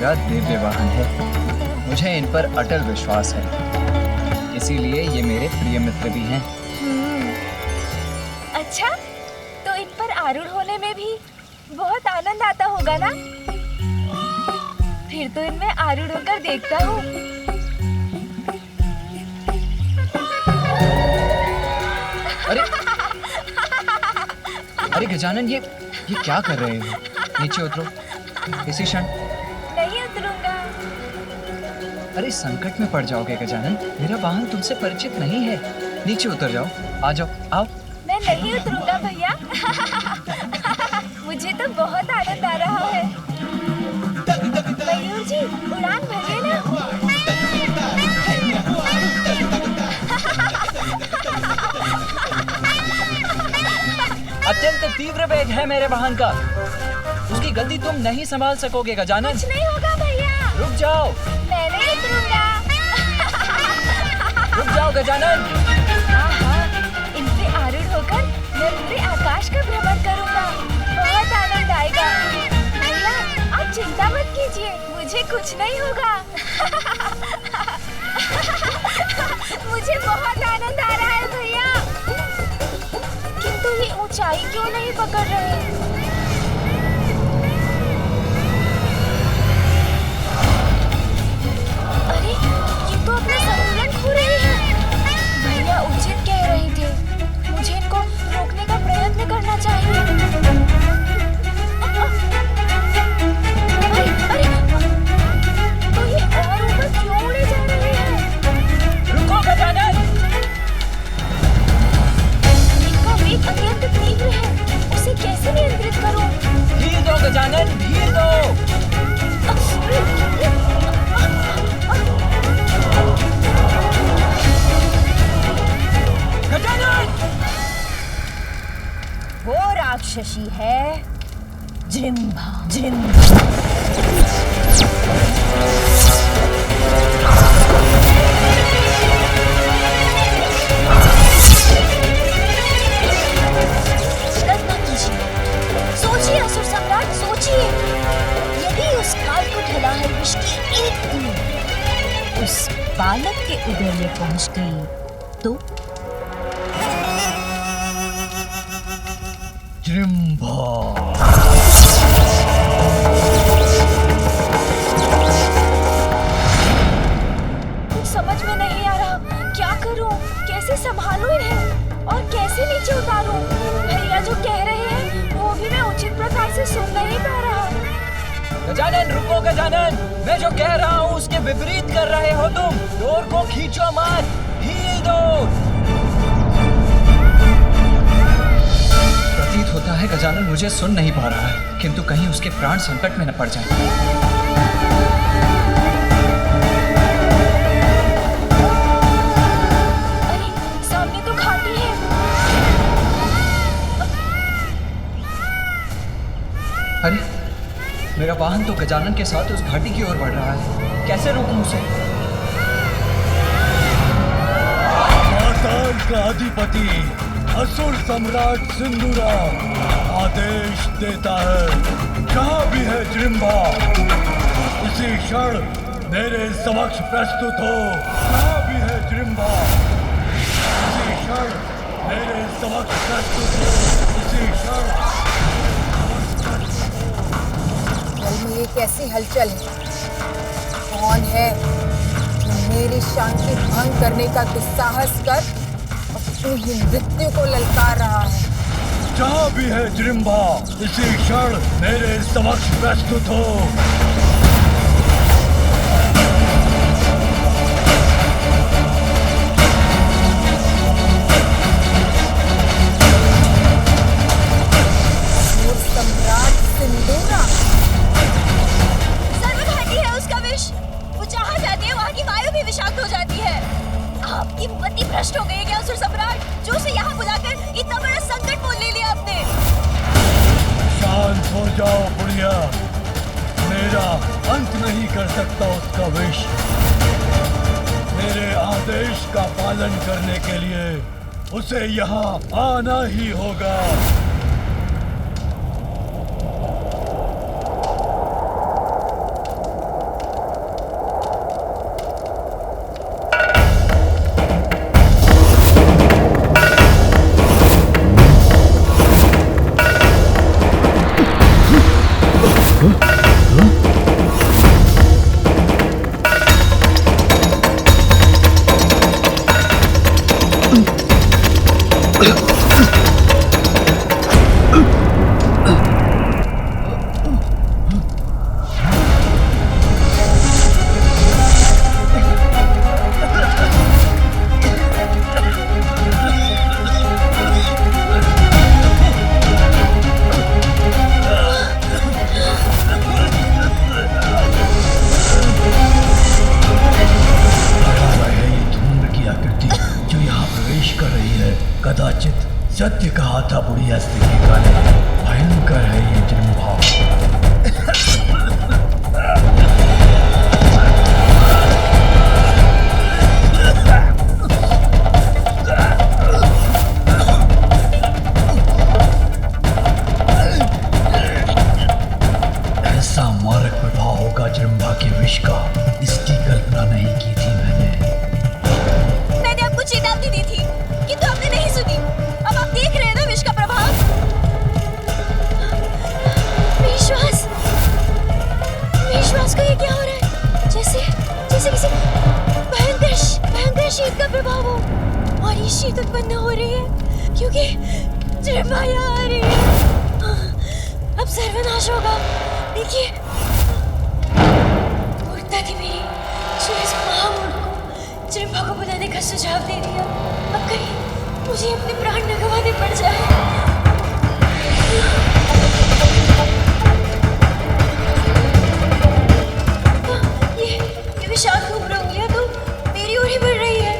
मेरा दिव्य वाहन है। मुझे इन पर अटल विश्वास है, इसीलिए ये मेरे प्रिय मित्र भी हैं। अच्छा, तो इन पर आरूढ़ होने में भी बहुत आनंद आता होगा ना? फिर तो इनमें आरूढ़ होकर देखता हूँ। अरे अरे गजानन, ये क्या कर रहे हो? नीचे उतरो इसी क्षण। नहीं उतरूंगा। अरे संकट में पड़ जाओगे गजानन, मेरा वाहन तुमसे परिचित नहीं है। नीचे उतर जाओ, आ जाओ, आओ। मैं नहीं उतरूंगा भैया। मुझे तो बहुत आनंद आ रहा है। मयूर जी, उड़ान भरिए ना। अत्यंत तीव्र वेग है मेरे वाहन का, उसकी गति तुम नहीं संभाल सकोगे गजानन। कुछ नहीं होगा भैया। रुक जाओ। मैं नहीं उतरूंगा। रुक जाओ गजानन। इनसे आरूढ़ होकर मैं पूरे आकाश का भ्रमण करूंगा। बहुत आनंद आएगा। भैया, आप चिंता मत कीजिए, मुझे कुछ नहीं होगा। मुझे बहुत आनंद आ रहा है भैया। किंतु ये ऊंचाई क्यों नहीं पकड़ रहे? अरे, ये तो अपना संतुलन खो रहे हैं। भैया उचित कह रहे थे, मुझे इनको रोकने का प्रयत्न करना चाहिए। अरे, तो ये और ऊपर क्यों उड़े जा रहे हैं? रुको गजानन। इनका वेग अत्यंत तीव्र है, उसे कैसे नियंत्रित करूं? धीर दो गजानन, धीर दो। वो राक्षसी है जृंभा। चिंता मत कीजिए, सोचिए असुर सम्राट, सोचिए। यदि उस काल को ढला है विष की एक बूंद उस बालक के उदर में पहुंच गई तो? जृंभा। कुछ समझ में नहीं आ रहा, क्या करूं, कैसे संभालूं इन्हें और कैसे नीचे उतारूं? भैया जो कह रहे हैं वो भी मैं उचित प्रकार से सुन नहीं पा रहा। गजानन रुको गजानन, मैं जो कह रहा हूँ उसके विपरीत कर रहे हो तुम। डोर को खींचो मत, ढील दो। प्रतीत होता है गजानन मुझे सुन नहीं पा रहा है, किंतु कहीं उसके प्राण संकट में न पड़ जाए। अरे, सामने तो घाटी है। अरे, मेरा वाहन तो गजानन के साथ उस घाटी की ओर बढ़ रहा है, कैसे रोकूं उसे? पाताल का अधिपति असुर सम्राट सिंदूरा आदेश देता है, जहाँ भी है जृंभा इसी क्षण मेरे समक्ष प्रस्तुत हो। जहाँ भी है जृंभा इसी क्षण मेरे समक्ष प्रस्तुत हो। इसी क्षण। जल में ये कैसी हलचल है? कौन है जो मेरी शांति भंग करने का दुस्साहस कर अपनी ही मृत्यु को ललकार रहा है? जहाँ भी है जृंभा इसी क्षण मेरे समक्ष प्रस्तुत हो। सम्राट सिंदूरा। सर्वघाती है उसका विष, वो जहाँ जाती है वहाँ की वायु भी विषाक्त हो जाती है। आपकी मति भ्रष्ट हो गई है क्या असुर सम्राट, जो उसे यहाँ बुलाकर इतना बड़ा संकट मोल ले लिया आपने? शांत हो जाओ बुढ़िया, मेरा अंत नहीं कर सकता उसका विष। मेरे आदेश का पालन करने के लिए उसे यहाँ आना ही होगा। कदाचित सत्य कहा था बुढ़िया स्त्री के काले। भयंकर है ये जन्मभाव। ऐसा मारक प्रभाव होगा जन्मभा के विष का, इसकी कल्पना नहीं की थी मैंने आपको चेतावनी दी थी किंतु आपने नहीं सुनी। अब आप देख रहे हैं ना विष का प्रभाव। विश्वास को ये क्या हो रहा है? जैसे किसी भयंकर शीत का प्रभाव हो। और ये शीत उत्पन्न हो रही है क्योंकि जन्मभा यहाँ आ रही है। अब सर्वनाश होगा। देखिए मूर्ता देवी जो इस महामूर्ख को जन्मभा को बुलाने का सुझाव दे दिया। अब कहीं मुझे अपने प्राण न गंवाने पड़ जाए। ये विशाल घूम उंगलियां तो मेरी ओर ही बढ़ रही है।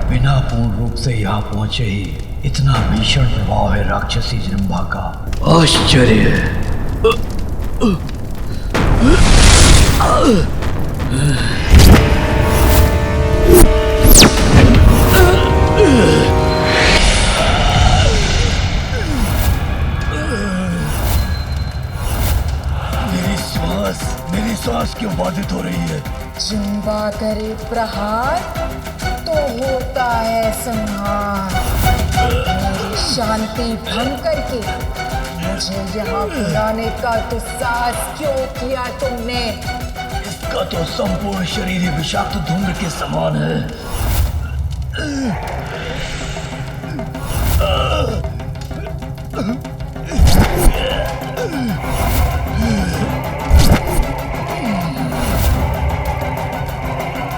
बिना पूर्ण रूप से यहाँ पहुंचे ही इतना भीषण प्रभाव है राक्षसी जन्मभा का। आश्चर्य है। मेरी सांस क्यों बाधित हो रही है? जन्मभा करे प्रहार तो होता है संहार। मेरी शांति भंग करके मुझे यहाँ बुलाने का दुस्साहस क्यों किया तुमने? इसका तो संपूर्ण शरीर ही विषाक्त धूम्र के समान है।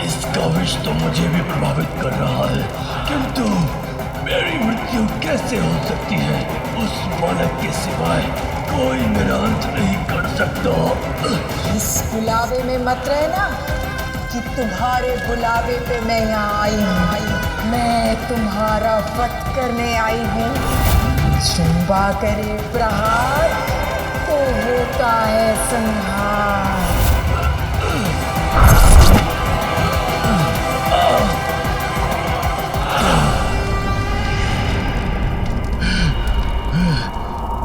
इसका विष तो मुझे भी प्रभावित कर रहा है, किंतु मेरी मृत्यु कैसे हो सकती है? उस बालक के सिवाय कोई मेरा अंत नहीं कर सकता। इस बुलावे में मत रहना कि तुम्हारे बुलावे पे मैं यहाँ आई हूँ। मैं तुम्हारा वध करने आई हूँ। जन्मभा करे प्रहार तो होता है संहार।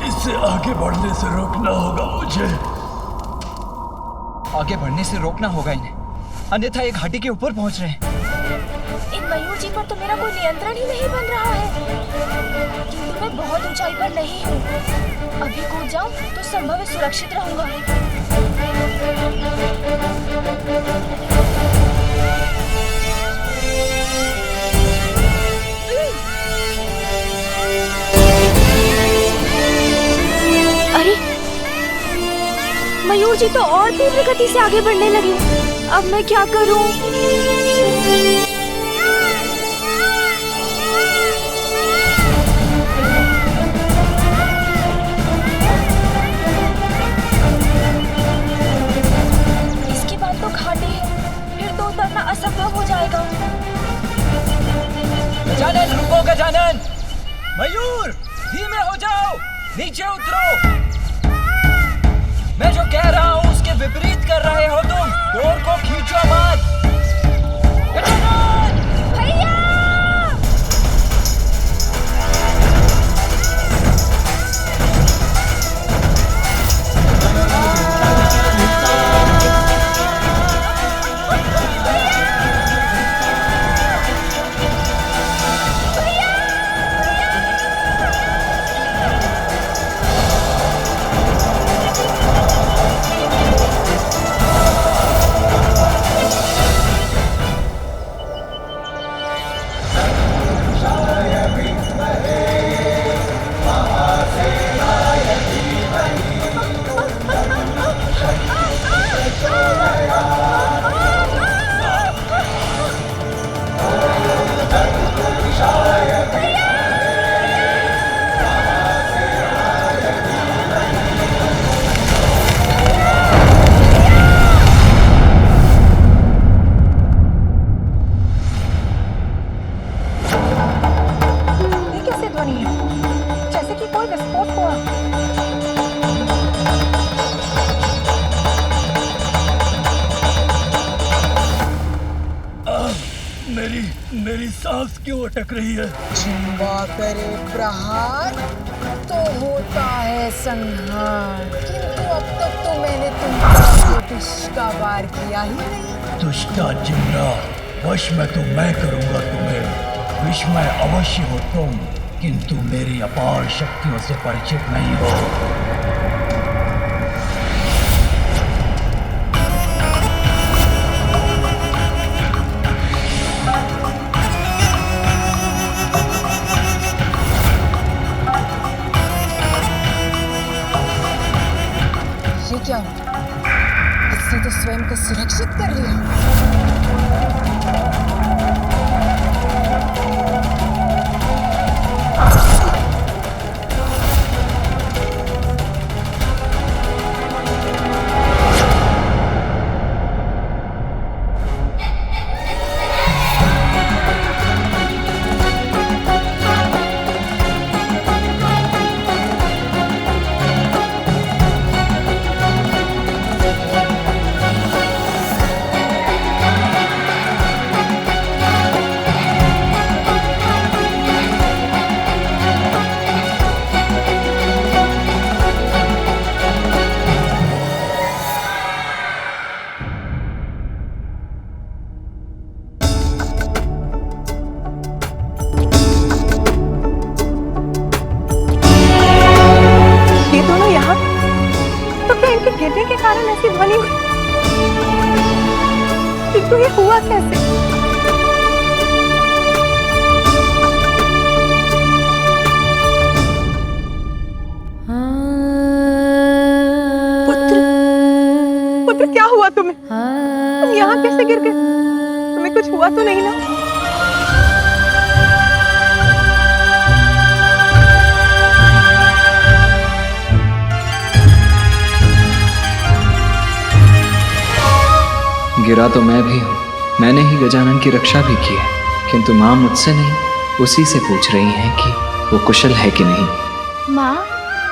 इसे आगे बढ़ने से रोकना होगा मुझे। आगे बढ़ने से रोकना होगा इन्हें, अन्यथा ये घाटी के ऊपर पहुंच रहे हैं। इन मयूर जी पर तो मेरा कोई नियंत्रण ही नहीं बन रहा है। किंतु मैं बहुत ऊंचाई पर नहीं हूँ। अभी कूद जाऊं तो संभव है सुरक्षित रहूंगा। अरे मयूर जी तो और तीव्र गति से आगे बढ़ने लगे। अब मैं क्या करूं? इसके बाद तो घाटी है, फिर तो उतरना असंभव हो जाएगा। गजानन रुको, गजानन! मयूर धीमे हो जाओ, नीचे उतरो। मैं जो कह रहा हूँ उसके विपरीत कर रहे हो तुम। डोर को खींचो मत। गजानन! भैया! मेरी सांस क्यों अटक रही है? जिम्बा करे प्रहार तो होता है संहार, किंतु अब तक तो मैंने तुम पर विष का वार किया ही नहीं। दुष्टा जिम्रा, वश में तो मैं करूंगा तुम्हें। विष में अवश्य हो तुम, किंतु मेरी अपार शक्तियों से परिचित नहीं हो। ये क्या हुआ? इसने तो स्वयं को सुरक्षित कर लिया। गिरने के कारण ऐसी ध्वनि हुई, किंतु ये हुआ कैसे? पुत्र क्या हुआ तुम्हें? तुम यहाँ कैसे गिर गए? तुम्हें कुछ हुआ तो नहीं ना? गिरा तो मैं भी हूँ, मैंने ही गजानन की रक्षा भी की है, किंतु माँ मुझसे नहीं उसी से पूछ रही हैं कि वो कुशल है कि नहीं। माँ,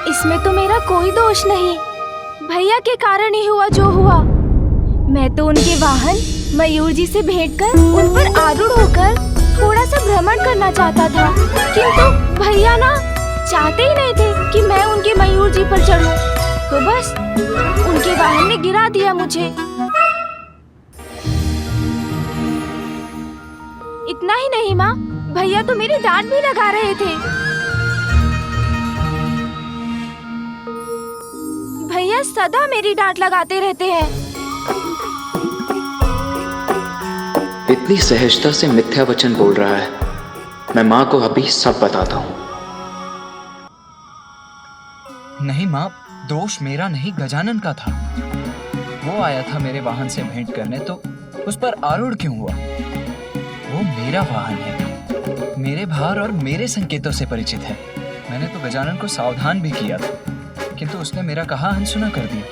इसमें तो मेरा कोई दोष नहीं, भैया के कारण ही हुआ जो हुआ। मैं तो उनके वाहन मयूर जी से भेंट कर उन पर आरूढ़ होकर थोड़ा सा भ्रमण करना चाहता था, किंतु भैया ना चाहते ही नहीं थे कि मैं उनके मयूर जी पर चढ़ूं, तो बस उनके वाहन ने गिरा दिया मुझे। इतना ही नहीं माँ, भैया तो मेरी डांट भी लगा रहे थे। भैया सदा मेरी डांट लगाते रहते हैं। इतनी सहजता से मिथ्या वचन बोल रहा है, मैं माँ को अभी सब बताता हूँ। नहीं माँ, दोष मेरा नहीं गजानन का था। वो आया था मेरे वाहन से भेंट करने, तो उस पर आरूढ़ क्यों हुआ? वो मेरा वाहन है, मेरे भार और मेरे संकेतों से परिचित है। मैंने तो गजानन को सावधान भी किया था, किंतु उसने मेरा कहा अनसुना कर दिया।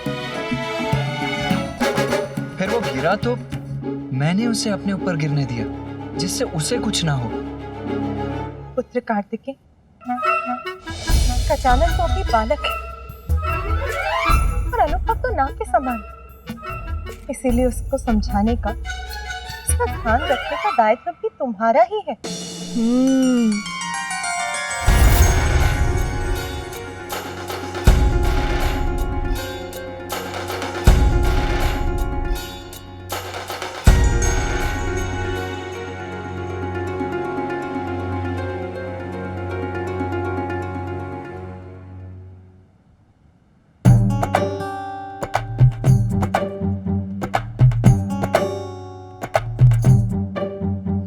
फिर वो गिरा तो मैंने उसे अपने ऊपर गिरने दिया, जिससे उसे कुछ ना हो। पुत्र कार्तिकेय, गजानन तो अभी बालक है और अनुभव तो ना के समान, इसीलिए उसको समझाने का, उसका ध्यान रखने का दायित्व भी तुम्हारा ही है।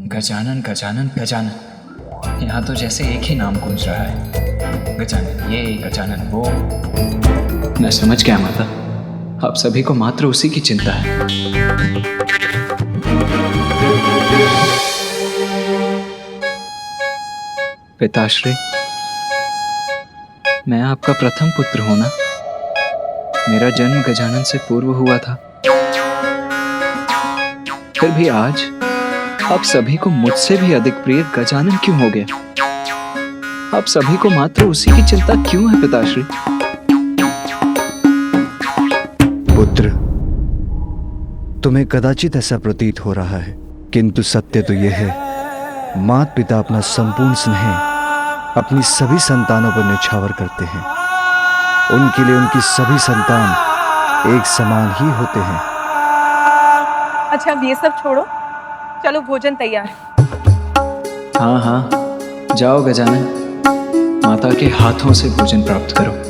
गजानन गजानन गजानन, यहाँ तो जैसे एक ही नाम गूंज रहा है। गजानन ये, गजानन वो। मैं समझ गया माता, आप सभी को मात्र उसी की चिंता है। पिताश्री, मैं आपका प्रथम पुत्र हूं ना। मेरा जन्म गजानन से पूर्व हुआ था, फिर भी आज आप सभी को मुझसे भी अधिक प्रिय गजानन क्यों हो गया? आप सभी को मात्र उसी की चिंता क्यों है पिताश्री? पुत्र, तुम्हें कदाचित ऐसा प्रतीत हो रहा है, किंतु सत्य तो यह है माता पिता अपना संपूर्ण स्नेह अपनी सभी संतानों पर न्यौछावर करते हैं। उनके लिए उनकी सभी संतान एक समान ही होते हैं। अच्छा अब ये सब छोड़ो, चलो भोजन तैयार है। हाँ हाँ, जाओ गजानन, माता के हाथों से भोजन प्राप्त करो।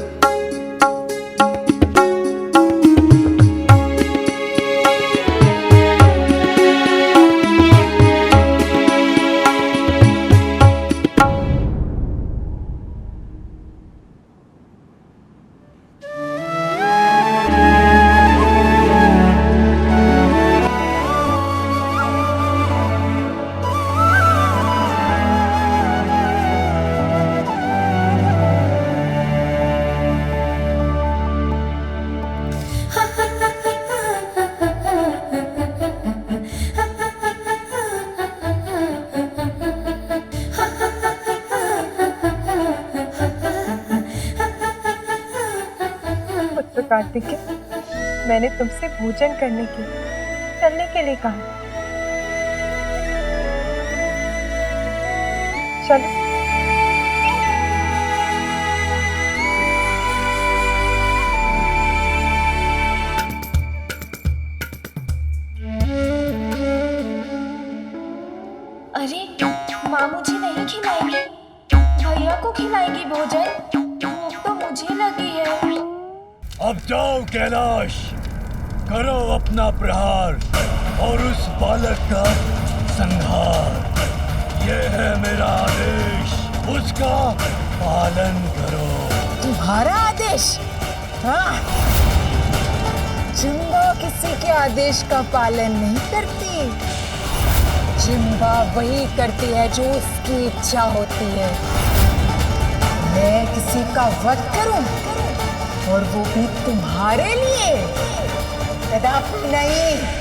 कार्तिकेय, मैंने तुमसे भोजन करने के चलने के लिए कहा। चलो। अरे माँ मुझे नहीं खिलाएंगी, भैया को खिलाएंगी भोजन। भूख तो मुझे लगी है। अब जाओ कैलाश, करो अपना प्रहार और उस बालक का संहार। ये है मेरा आदेश, उसका पालन करो। तुम्हारा आदेश? हाँ, जिम्बा किसी के आदेश का पालन नहीं करती। जिम्बा वही करती है जो उसकी इच्छा होती है। मैं किसी का वध करूं और वो भी तुम्हारे लिए? कदापि नहीं।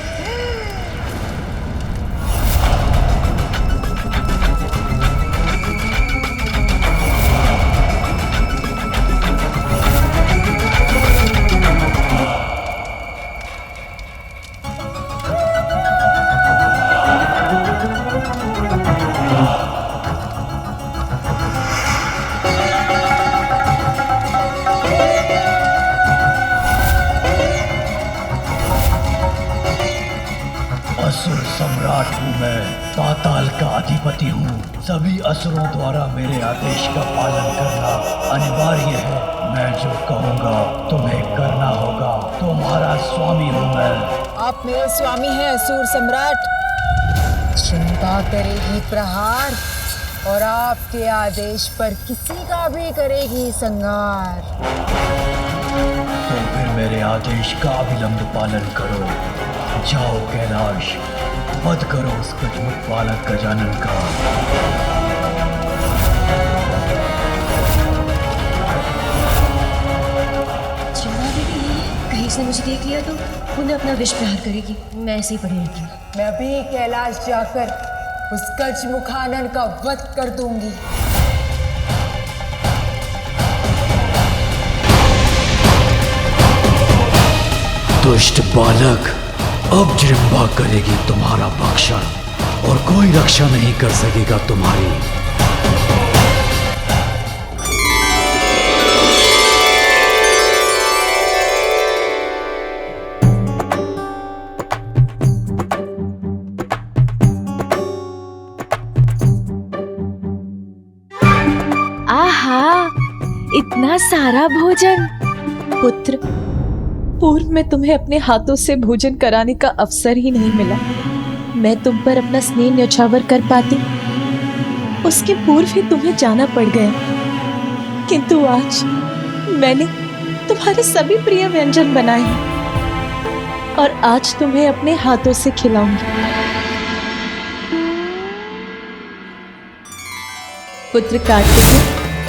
असुर सम्राट हूँ मैं, पाताल का अधिपति हूँ। सभी असुरों द्वारा मेरे आदेश का पालन करना अनिवार्य है। मैं जो कहूँगा तुम्हें करना होगा। तुम्हारा स्वामी हूँ मैं। आप मेरे स्वामी हैं असुर सम्राट। जिम्बा करेगी प्रहार और आपके आदेश पर किसी का भी करेगी संहार। तो फिर मेरे आदेश का अविलंब पालन करो। जाओ कैलाश, वध करो उस गजमुख बालक गजानन का। चिंता दीदी, कहीं से मुझे देख लिया तो उन्हें अपना विष प्रहार करेगी। मैं ऐसे ही पड़ी रहती हूँ। मैं भी कैलाश जाकर उस गजमुखानन का वध कर दूंगी। दुष्ट बालक, अब जिम्बा करेगी तुम्हारा भक्षण और कोई रक्षा नहीं कर सकेगा तुम्हारी। आहा, इतना सारा भोजन। पुत्र, पूर्व में तुम्हें अपने हाथों से भोजन कराने का अवसर ही नहीं मिला। मैं तुम पर अपना स्नेह न्यौछावर कर पाती, उसके पूर्व ही तुम्हें जाना पड़ गया। किंतु आज मैंने तुम्हारे सभी प्रिय व्यंजन बनाए हैं और आज तुम्हें अपने हाथों से खिलाऊंगी। पुत्र कार्तिकेय,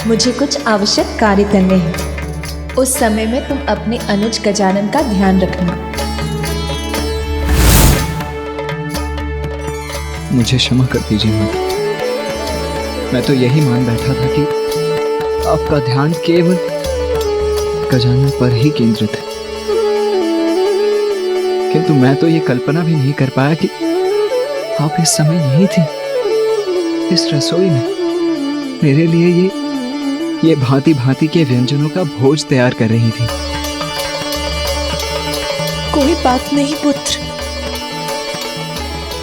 मुझे कुछ आवश्यक कार्य करने हैं। उस समय में तुम अपने अनुज गजानन का ध्यान रखना। मुझे क्षमा कर दीजिए माँ। मैं तो यही मान बैठा था कि आपका ध्यान केवल गजानन पर ही केंद्रित है, किंतु मैं तो ये कल्पना भी नहीं कर पाया कि आप इस समय यही थी। इस रसोई में मेरे लिए ये भांति भांति के व्यंजनों का भोज तैयार कर रही थी। कोई बात नहीं पुत्र,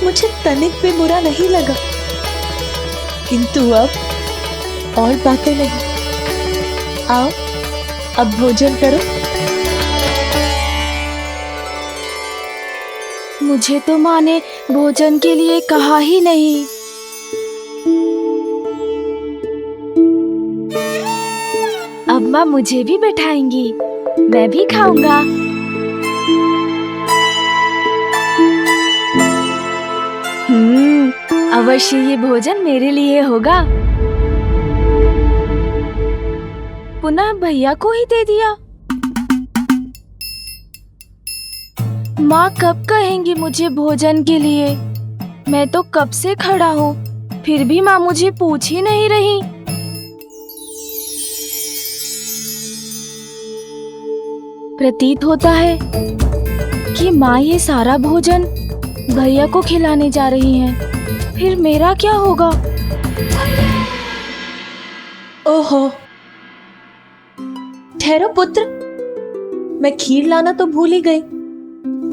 मुझे तनिक भी बुरा नहीं लगा, किंतु अब और बातें नहीं। आओ अब भोजन करो। मुझे तो माँ ने भोजन के लिए कहा ही नहीं। अब माँ मुझे भी बैठाएंगी, मैं भी खाऊंगा। अवश्य ये भोजन मेरे लिए होगा। पुनः भैया को ही दे दिया। माँ कब कहेंगी मुझे भोजन के लिए? मैं तो कब से खड़ा हूँ, फिर भी माँ मुझे पूछ ही नहीं रही। प्रतीत होता है कि माँ ये सारा भोजन भैया को खिलाने जा रही हैं। फिर मेरा क्या होगा? ओहो, ठहरो पुत्र, मैं खीर लाना तो भूल ही गई,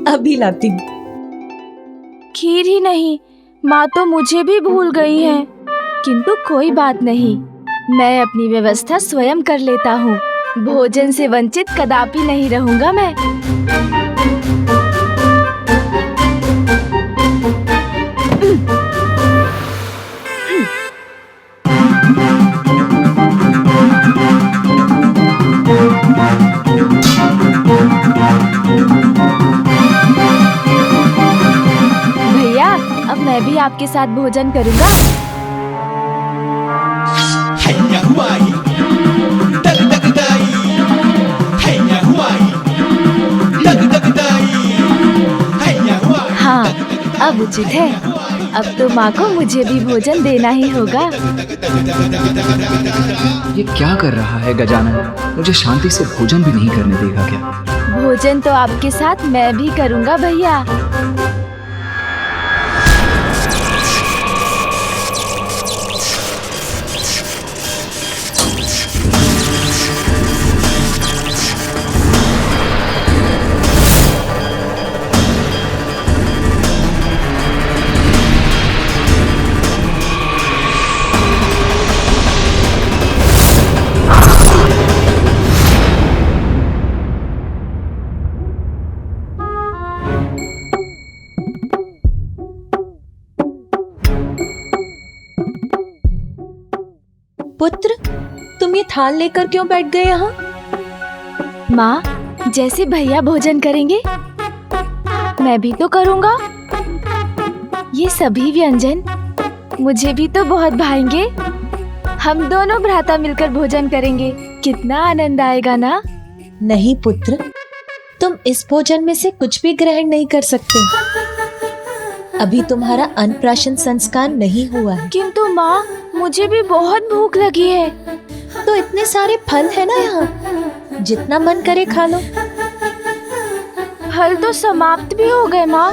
अभी लाती हूँ। खीर ही नहीं, माँ तो मुझे भी भूल गई हैं। किंतु कोई बात नहीं, मैं अपनी व्यवस्था स्वयं कर लेता हूँ। भोजन से वंचित कदापि नहीं रहूंगा मैं। भैया, अब मैं भी आपके साथ भोजन करूंगा। हाँ, अब उचित है। अब तो माँ को मुझे भी भोजन देना ही होगा। ये क्या कर रहा है गजानन? मुझे शांति से भोजन भी नहीं करने देगा क्या? भोजन तो आपके साथ मैं भी करूंगा भैया। पुत्र, तुम ये थाल लेकर क्यों बैठ गए यहाँ? माँ, जैसे भैया भोजन करेंगे मैं भी तो करूँगा। ये सभी व्यंजन मुझे भी तो बहुत भाएंगे। हम दोनों भ्राता मिलकर भोजन करेंगे, कितना आनंद आएगा ना। नहीं पुत्र, तुम इस भोजन में से कुछ भी ग्रहण नहीं कर सकते। अभी तुम्हारा अन्नप्राशन संस्कार नहीं हुआ है। किंतु माँ, मुझे भी बहुत भूख लगी है। तो इतने सारे फल है ना यहाँ, जितना मन करे खा लो। फल तो समाप्त भी हो गए माँ।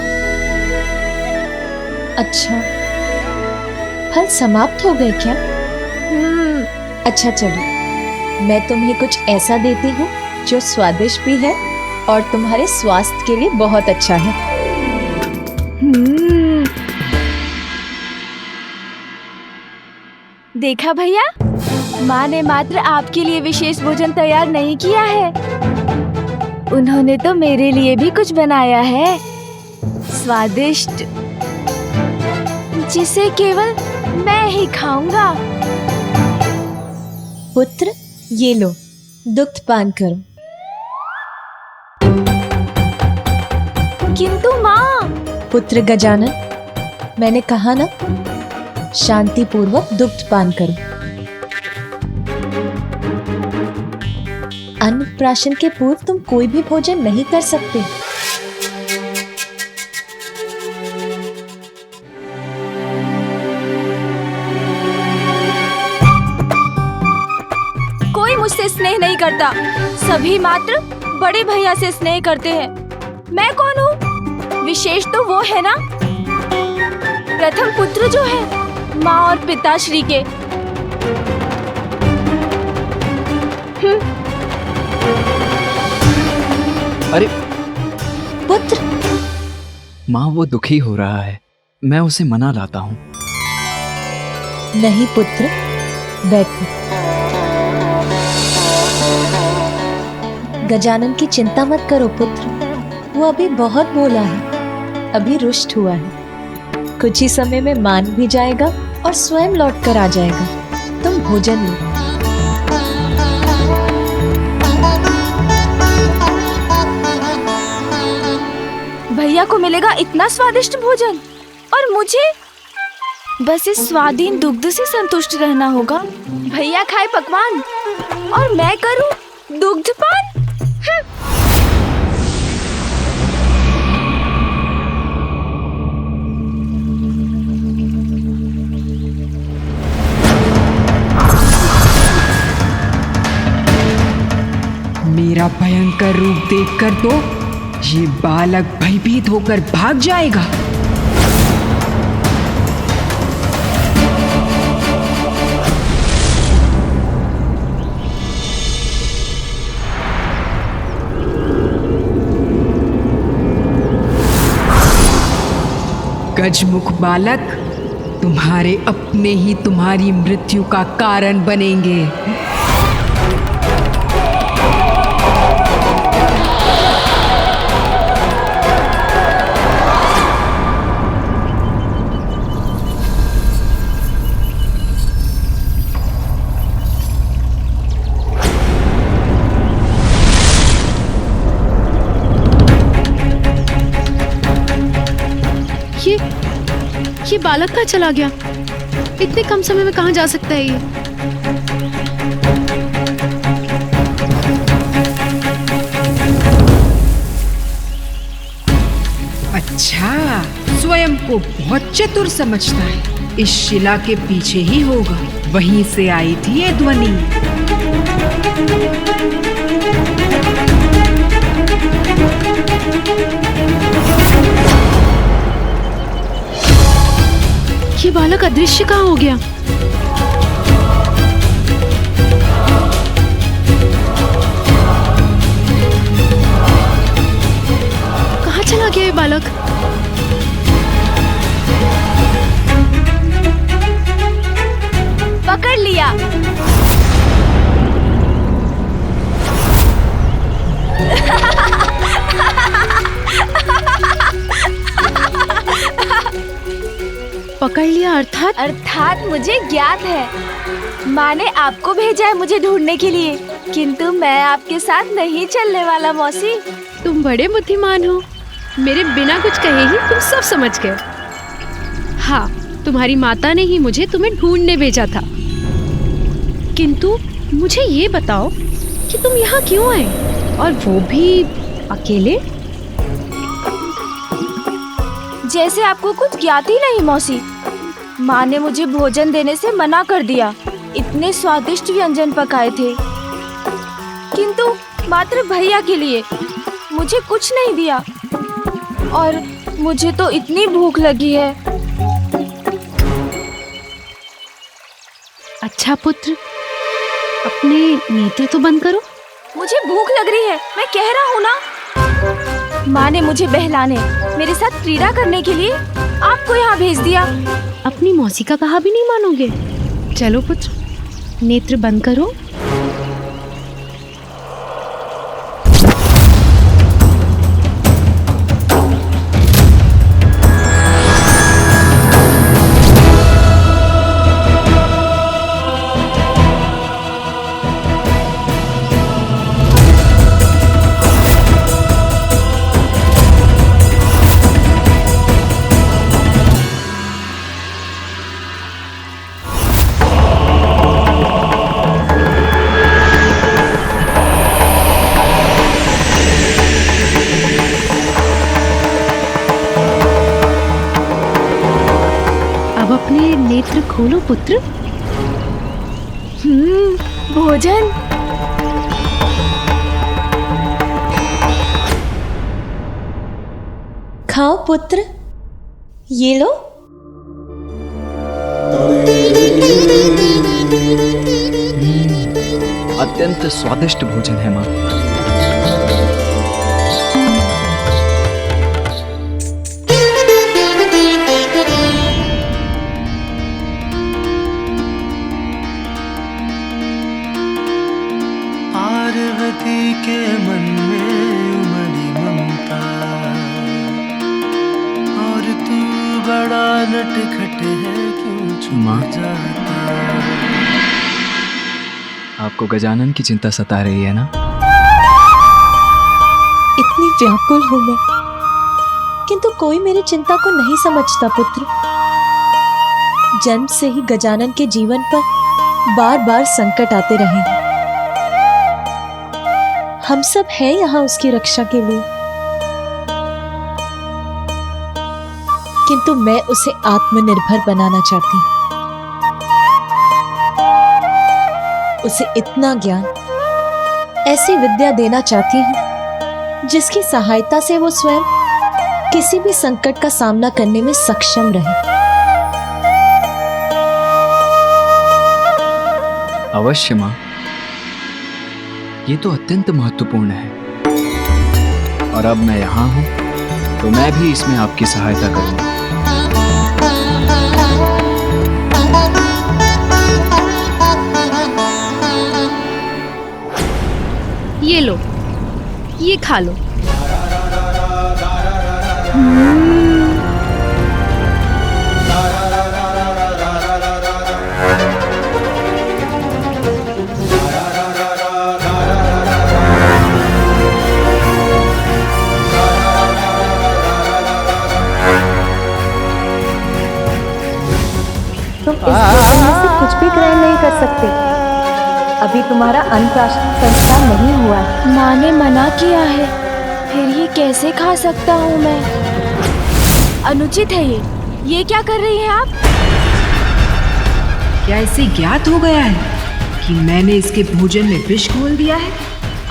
अच्छा, फल समाप्त हो गए क्या? अच्छा चलो, मैं तुम्हें कुछ ऐसा देती हूँ जो स्वादिष्ट भी है और तुम्हारे स्वास्थ्य के लिए बहुत अच्छा है। देखा भैया, माँ ने मात्र आपके लिए विशेष भोजन तैयार नहीं किया है, उन्होंने तो मेरे लिए भी कुछ बनाया है, स्वादिष्ट, जिसे केवल मैं ही खाऊंगा। पुत्र, ये लो, दुग्ध पान करो। किंतु माँ। पुत्र गजानन, मैंने कहा ना, शांति पूर्वक दुग्ध पान करो। अन्नप्राशन के पूर्व तुम कोई भी भोजन नहीं कर सकते। कोई मुझसे स्नेह नहीं करता, सभी मात्र बड़े भैया से स्नेह करते हैं। मैं कौन हूँ? विशेष तो वो है ना, प्रथम पुत्र जो है माँ और पिताश्री के। अरे पुत्र, माँ, वो दुखी हो रहा है, मैं उसे मना लाता हूँ। नहीं पुत्र, बैठो। गजानन की चिंता मत करो पुत्र, वो अभी बहुत भोला है, अभी रुष्ट हुआ है। कुछ ही समय में मान भी जाएगा और स्वयं लौट कर आ जाएगा। तुम भोजन लो। भैया को मिलेगा इतना स्वादिष्ट भोजन और मुझे बस इस स्वादीन दुग्ध से संतुष्ट रहना होगा। भैया खाए पकवान और मैं करूं दुग्धपान। मेरा भयंकर रूप देखकर तो ये बालक भयभीत होकर भाग जाएगा। गजमुख बालक, तुम्हारे अपने ही तुम्हारी मृत्यु का कारण बनेंगे। ये बालक कहाँ चला गया? इतने कम समय में कहाँ जा सकता है ये? अच्छा, स्वयं को बहुत चतुर समझता है। इस शिला के पीछे ही होगा, वहीं से आई थी ये ध्वनि। ये बालक अदृश्य कहाँ हो गया? कहाँ चला गया ये बालक? पकड़ लिया। पकड़ लिया अर्थात मुझे ज्ञात है। माँ ने आपको भेजा है मुझे ढूंढने के लिए, किंतु मैं आपके साथ नहीं चलने वाला मौसी। तुम बड़े बुद्धिमान हो, मेरे बिना कुछ कहे ही तुम सब समझ गए। हाँ, तुम्हारी माता ने ही मुझे तुम्हें ढूंढने भेजा था। किंतु मुझे ये बताओ कि तुम यहाँ क्यों आए, और वो भी अकेले? जैसे आपको कुछ ज्ञात ही नहीं मौसी। माँ ने मुझे भोजन देने से मना कर दिया। इतने स्वादिष्ट व्यंजन पकाए थे, किंतु मात्र भैया के लिए मुझे कुछ नहीं दिया। और मुझे तो इतनी भूख लगी है। अच्छा पुत्र, अपने नेत्र तो बंद करो। मुझे भूख लग रही है, मैं कह रहा हूँ ना। माँ ने मुझे बहलाने, मेरे साथ क्रीड़ा करने के लिए आपको यहाँ भेज दिया। अपनी मौसी का कहा भी नहीं मानोगे? चलो पुत्र, नेत्र बंद करो। नेत्र खोलो पुत्र। भोजन। खाओ पुत्र, ये लो। अत्यंत स्वादिष्ट भोजन है माँ। पार्वती के मन में उमड़ी ममता, और तू बड़ा नटखट है, क्यों छुप जाता। आपको गजानन की चिंता सता रही है ना? इतनी व्याकुल हूं मैं, किंतु कोई मेरी चिंता को नहीं समझता पुत्र। जन्म से ही गजानन के जीवन पर बार बार संकट आते रहे हैं। हम सब हैं यहाँ उसकी रक्षा के लिए, किंतु मैं उसे आत्मनिर्भर बनाना चाहती हूँ। उसे इतना ज्ञान, ऐसी विद्या देना चाहती हूँ जिसकी सहायता से वो स्वयं किसी भी संकट का सामना करने में सक्षम रहे। अवश्य माँ, ये तो अत्यंत महत्वपूर्ण है, और अब मैं यहाँ हूँ तो मैं भी इसमें आपकी सहायता करूँगा। ये लो, ये खा लो। तुम इस भोजन में से कुछ भी ग्रहण नहीं कर सकते। अभी तुम्हारा अन्नप्राशन संस्कार नहीं हुआ है। माँ ने मना किया है, फिर ये कैसे खा सकता हूँ मैं? अनुचित है ये क्या कर रही हैं आप? क्या इसे ज्ञात हो गया है कि मैंने इसके भोजन में विष घोल दिया है?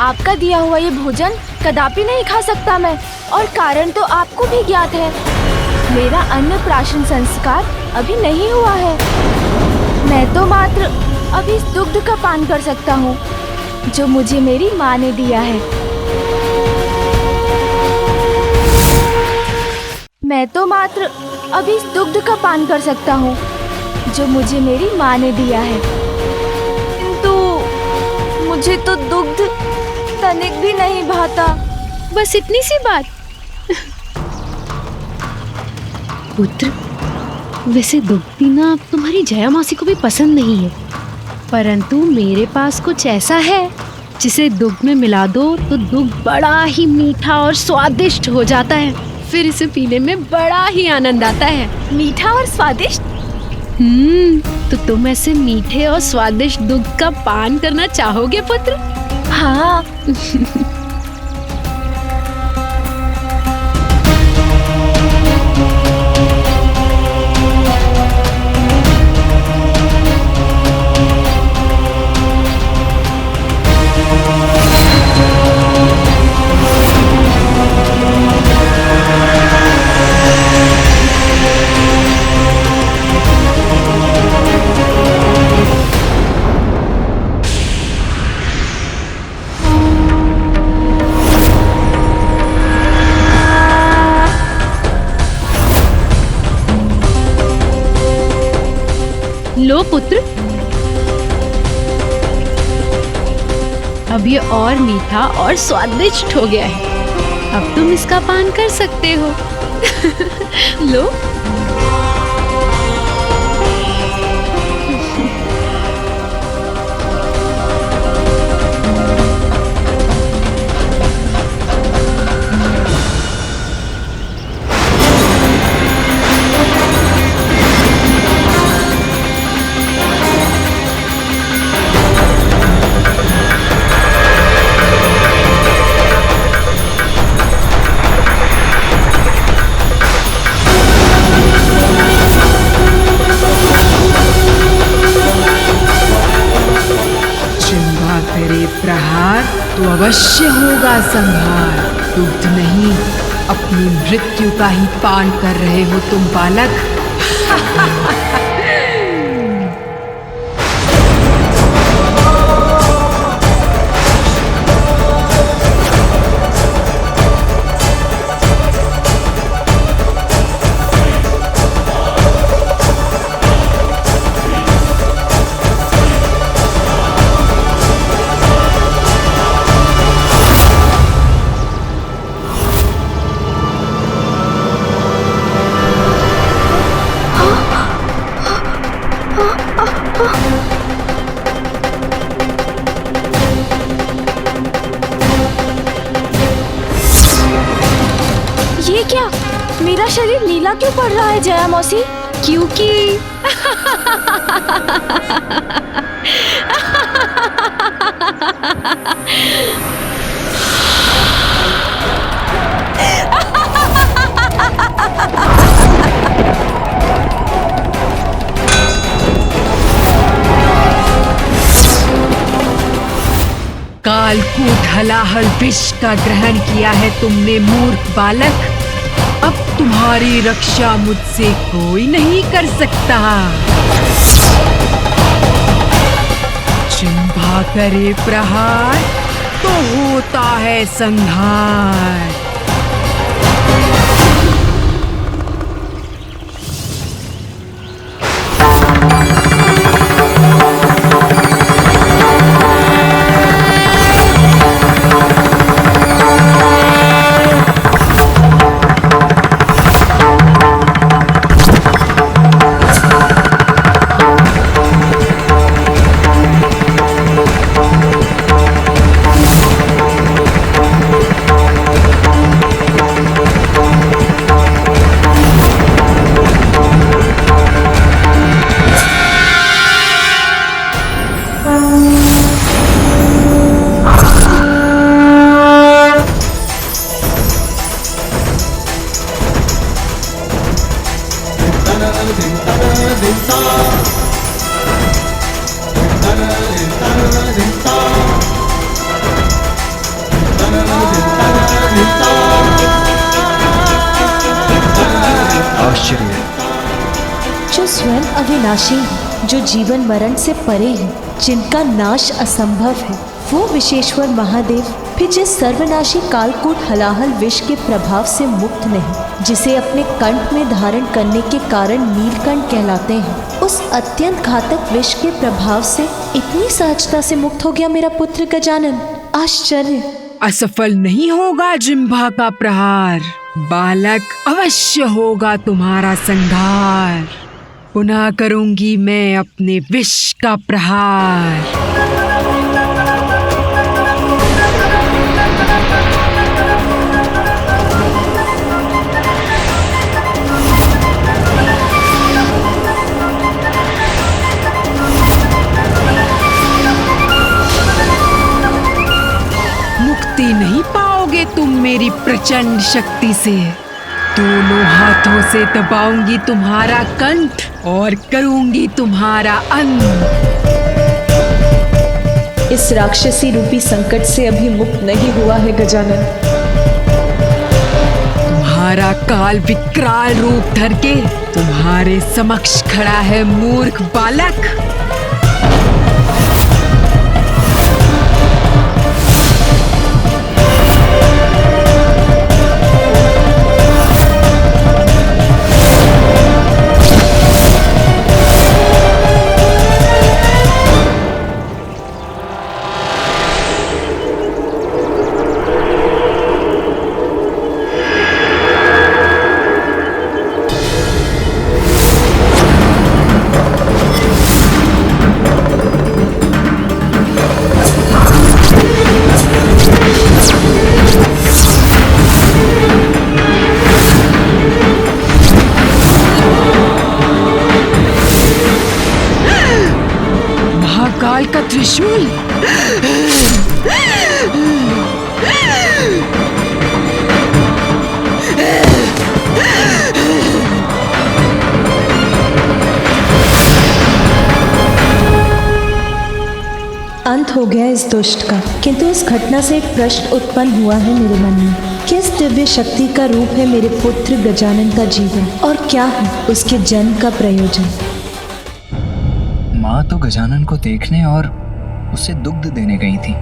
आपका दिया हुआ ये भोजन कदापि नहीं खा सकता मैं, और कारण तो आपको भी ज्ञात है। मेरा अन्नप्राशन संस्कार अभी नहीं हुआ है। मैं तो मात्र अभी इस दुग्ध का पान कर सकता हूँ जो मुझे मेरी माँ ने दिया है। मैं तो मात्र अभी इस दुग्ध का पान कर सकता हूँ जो मुझे मेरी माँ ने दिया है, किंतु मुझे तो दुग्ध तनिक भी नहीं भाता। बस इतनी सी बात। पुत्र, वैसे दुग्ध पीना तुम्हारी जया मौसी को भी पसंद नहीं है, परंतु मेरे पास कुछ ऐसा है जिसे दुग्ध में मिला दो तो दुग्ध बड़ा ही मीठा और स्वादिष्ट हो जाता है। फिर इसे पीने में बड़ा ही आनंद आता है। मीठा और स्वादिष्ट? तो तुम ऐसे मीठे और स्वादिष्ट दुग्ध का पान करना चाहोगे पुत्र? हाँ। लो पुत्र, अब ये और मीठा और स्वादिष्ट हो गया है। अब तुम इसका पान कर सकते हो। लो। प्रहार तो अवश्य होगा संहार। दुग्ध नहीं, अपनी मृत्यु का ही पान कर रहे हो तुम बालक। शरीर नीला क्यों पड़ रहा है जया मौसी? क्योंकि कालकूट हलाहल विष का ग्रहण किया है तुमने मूर्ख बालक। अब तुम्हारी रक्षा मुझसे कोई नहीं कर सकता। जिह्वा करे प्रहार तो होता है संहार। जो स्वयं अविनाशी है, जो जीवन मरण से परे है, जिनका नाश असंभव है, वो विश्वेश्वर महादेव फिर जिस सर्वनाशी कालकूट हलाहल विष के प्रभाव से मुक्त नहीं, जिसे अपने कंठ में धारण करने के कारण नीलकंठ कहलाते हैं, उस अत्यंत घातक विष के प्रभाव से इतनी सहजता से मुक्त हो गया मेरा पुत्र गजानन। आश्चर्य। असफल नहीं होगा जिह्वा का प्रहार बालक, अवश्य होगा तुम्हारा संहार। पुनः करूंगी मैं अपने विष का प्रहार। मुक्ति नहीं पाओगे तुम मेरी प्रचंड शक्ति से। दोनों हाथों से दबाऊंगी तुम्हारा कंठ और करूंगी तुम्हारा अंत। इस राक्षसी रूपी संकट से अभी मुक्त नहीं हुआ है गजानन। तुम्हारा काल विकराल रूप धर के तुम्हारे समक्ष खड़ा है मूर्ख बालक। महाकाल का त्रिशूल। अंत हो गया इस दुष्ट का, किंतु इस घटना से एक प्रश्न उत्पन्न हुआ है मेरे मन में। किस दिव्य शक्ति का रूप है मेरे पुत्र गजानन का जीवन, और क्या है उसके जन्म का प्रयोजन? माँ तो गजानन को देखने और उसे दुग्ध देने गई थी,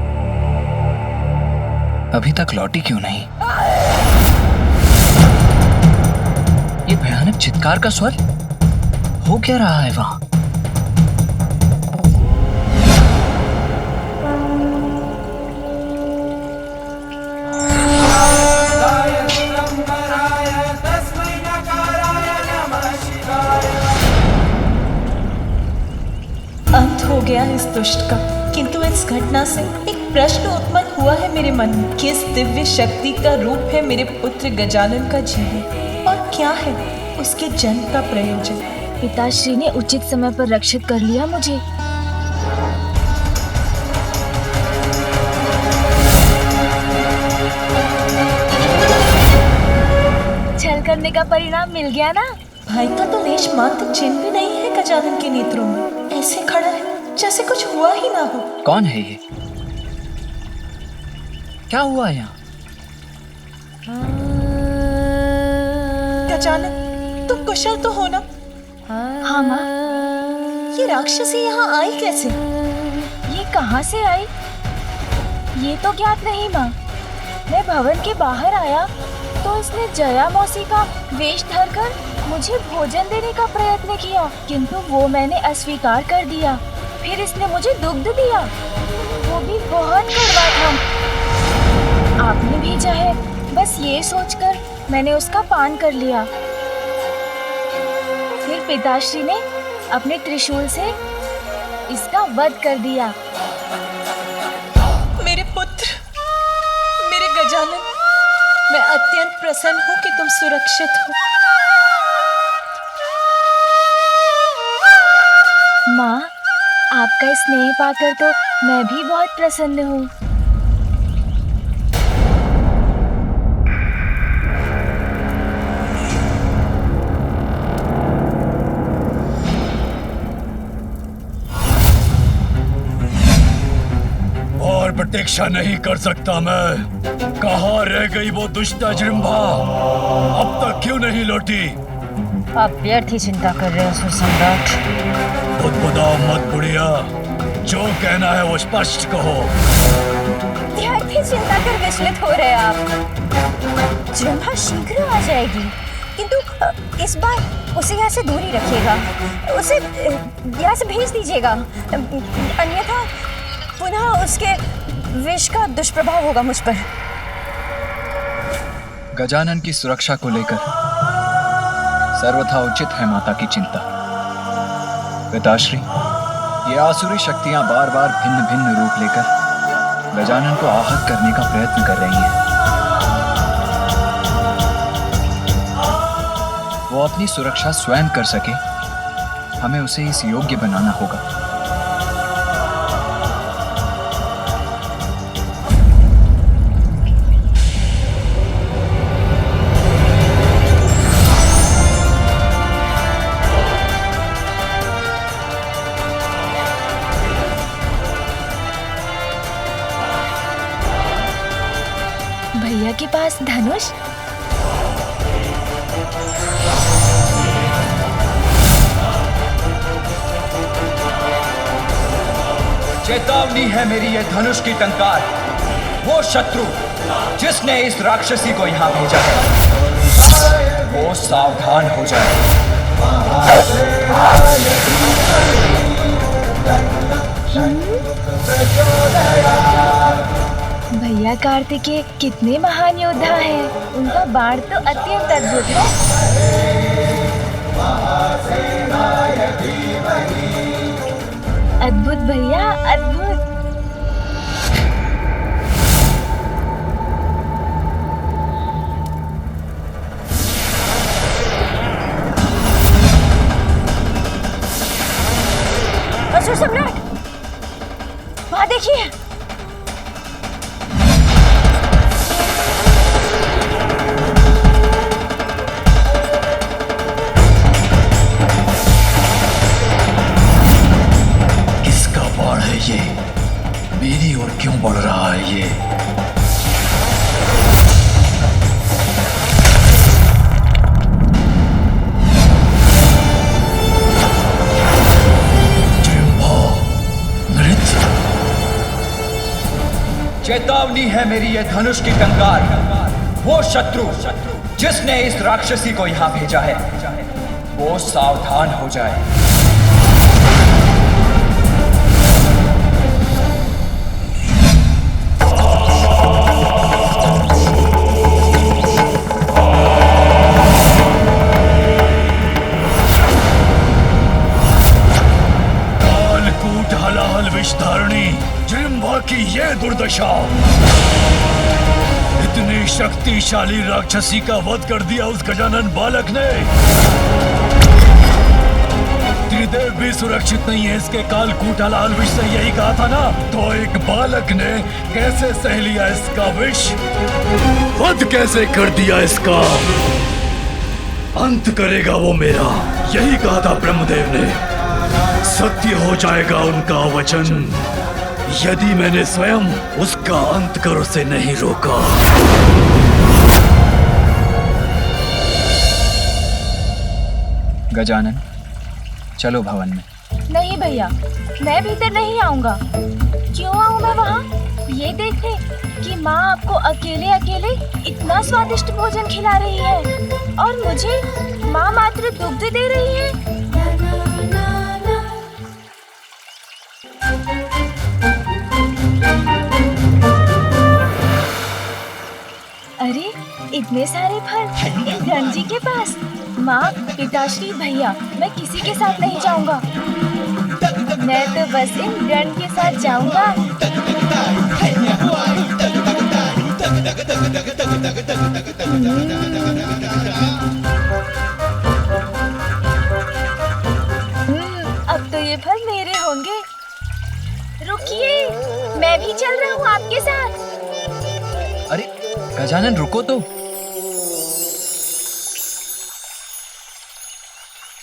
अभी तक लौटी क्यों नहीं? ये भयानक चित्कार का स्वर हो क्या रहा है वहां? अंत हो गया इस दुष्ट का, किंतु इस घटना से एक प्रश्न उत्पन्न हुआ है मेरे मन में। किस दिव्य शक्ति का रूप है मेरे पुत्र गजानन का जीवन, और क्या है उसके जन्म का प्रयोजन? पिताश्री ने उचित समय पर रक्षित कर लिया मुझे। छल करने का परिणाम मिल गया ना। भाई का तो लेश मात्र चिन्ह भी नहीं है गजानन के नेत्रों में। ऐसे खड़ा है जैसे कुछ हुआ ही ना हो। कौन है ये? क्या हुआ यहाँ? गजानन, तुम कुशल तो हो ना? हाँ माँ। ये राक्षसी यहाँ आई कैसे? ये कहाँ से आई ये तो ज्ञात नहीं माँ। मैं भवन के बाहर आया तो इसने जया मौसी का वेश धरकर मुझे भोजन देने का प्रयत्न किया, किंतु वो मैंने अस्वीकार कर दिया। फिर इसने मुझे दुग्ध दिया, वो भी बहुत कड़वा था। आपने भेजा है, बस ये सोचकर मैंने उसका पान कर लिया। फिर पिताश्री ने अपने त्रिशूल से इसका वध कर दिया। मेरे पुत्र, मेरे गजानन, मैं अत्यंत प्रसन्न हूँ कि तुम सुरक्षित हो। माँ, आपका स्नेह पाकर तो मैं भी बहुत प्रसन्न हूँ। और प्रतीक्षा नहीं कर सकता मैं। कहाँ रह गई वो दुष्ट जृंभा? अब तक क्यों नहीं लौटी? आप व्यर्थ ही चिंता कर रहे हो असुर सम्राट। बुदबुदाओ मत बुढ़िया, जो कहना है वो स्पष्ट कहो। व्यर्थ ही चिंता कर विचलित हो रहे आप। जृंभा शीघ्र आ जाएगी, किंतु इस बार उसे यहाँ से दूरी रखिएगा। उसे यहाँ से भेज दीजिएगा, अन्यथा पुनः उसके विष का दुष्प्रभाव होगा मुझ पर। गजानन की सुरक्षा को लेकर सर्वथा उचित है माता की चिंता। पिताश्री, ये आसुरी शक्तियां बार बार भिन्न भिन्न रूप लेकर गजानन को आहत करने का प्रयत्न कर रही हैं। वो अपनी सुरक्षा स्वयं कर सके, हमें उसे इस योग्य बनाना होगा। भैया के पास धनुष? चेतावनी है मेरी ये धनुष की टंकार। वो शत्रु जिसने इस राक्षसी को यहाँ भेजा है, वो सावधान हो जाए। भैया कार्तिकेय कितने महान योद्धा हैं। उनका बाण तो अत्यंत अद्भुत है। अद्भुत भैया, अद्भुत। असुर सम्राट, वहाँ देखिए। ये मेरी ओर क्यों बढ़ रहा है? ये नृत्य। चेतावनी है मेरी ये धनुष की टंकार। वो शत्रु जिसने इस राक्षसी को यहाँ भेजा है, वो सावधान हो जाए। विषधारणी जृंभा की ये दुर्दशा इतनी शक्तिशाली राक्षसी का वध कर दिया उस गजानन बालक ने। त्रिदेव भी सुरक्षित नहीं है, इसके कालकूट लाल विष ने यही कहा था ना। तो एक बालक ने कैसे सह लिया इसका विष, वध कैसे कर दिया इसका, अंत करेगा वो मेरा, यही कहा था ब्रह्मदेव ने। सत्य हो जाएगा उनका वचन यदि मैंने स्वयं उसका अंत कर उसे नहीं रोका। गजानन, चलो भवन में। नहीं भैया, मैं भीतर नहीं आऊंगा। क्यों आऊं मैं वहाँ? ये देखने कि माँ आपको अकेले अकेले इतना स्वादिष्ट भोजन खिला रही है और मुझे माँ मात्र दुग्ध दे रही है। अरे इतने सारे फल इन गंजी के पास। माँ, पिताश्री, भैया, मैं किसी के साथ नहीं जाऊंगा। मैं तो बस इन गण के साथ जाऊंगा। अब तो ये फल मेरे होंगे। रुकिए, मैं भी चल रहा हूँ आपके साथ। अरे गजानन, रुको तो।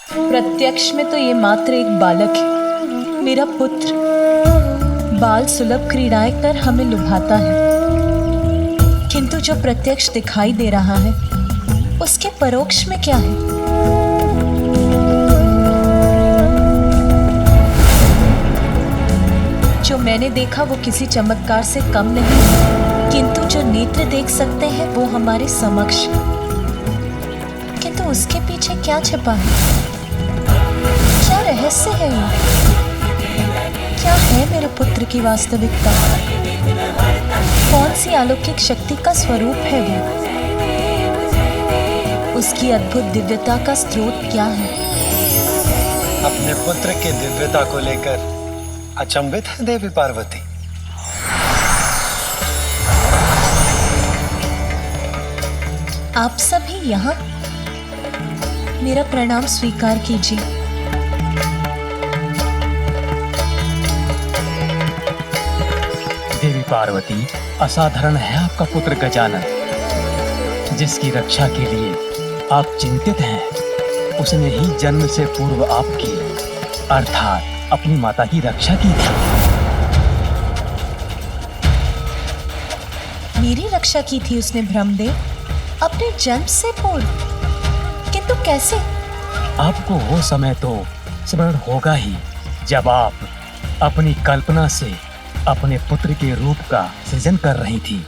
प्रत्यक्ष में तो ये मात्र एक बालक है, मेरा पुत्र। बाल सुलभ क्रीड़ाएं कर हमें लुभाता है, किंतु जो प्रत्यक्ष दिखाई दे रहा है उसके परोक्ष में क्या है? जो मैंने देखा वो किसी चमत्कार से कम नहीं है, किंतु जो नेत्र देख सकते हैं वो हमारे समक्ष है। किंतु उसके पीछे क्या छिपा है? क्या रहस्य है ये? क्या है मेरे पुत्र की वास्तविकता? कौन सी अलौकिक शक्ति का स्वरूप है वो? उसकी अद्भुत दिव्यता का स्रोत क्या है? अपने पुत्र के दिव्यता को लेकर अचंभित है देवी पार्वती। आप सभी यहाँ, मेरा प्रणाम स्वीकार कीजिए। देवी पार्वती, असाधारण है आपका पुत्र गजानन, जिसकी रक्षा के लिए आप चिंतित हैं। उसने ही जन्म से पूर्व आपकी अर्थात अपनी माता की रक्षा की थी। मेरी रक्षा की थी उसने ब्रह्मदेव, अपने जन्म से पूर्व? किंतु कैसे? आपको वो समय तो स्मरण होगा ही जब आप अपनी कल्पना से अपने पुत्र के रूप का सृजन कर रही थी।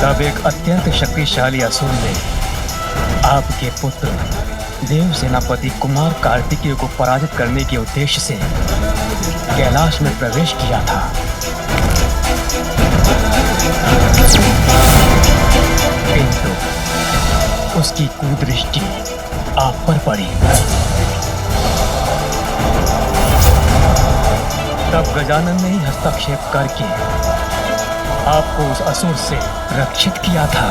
तब एक अत्यंत शक्तिशाली असुर ने आपके पुत्र देव सेनापति कुमार कार्तिकेय को पराजित करने के उद्देश्य से कैलाश में प्रवेश किया था। किंतु उसकी कुदृष्टि आप पर पड़ी। तब गजानन ने ही हस्तक्षेप करके आपको उस असुर से रक्षित किया था।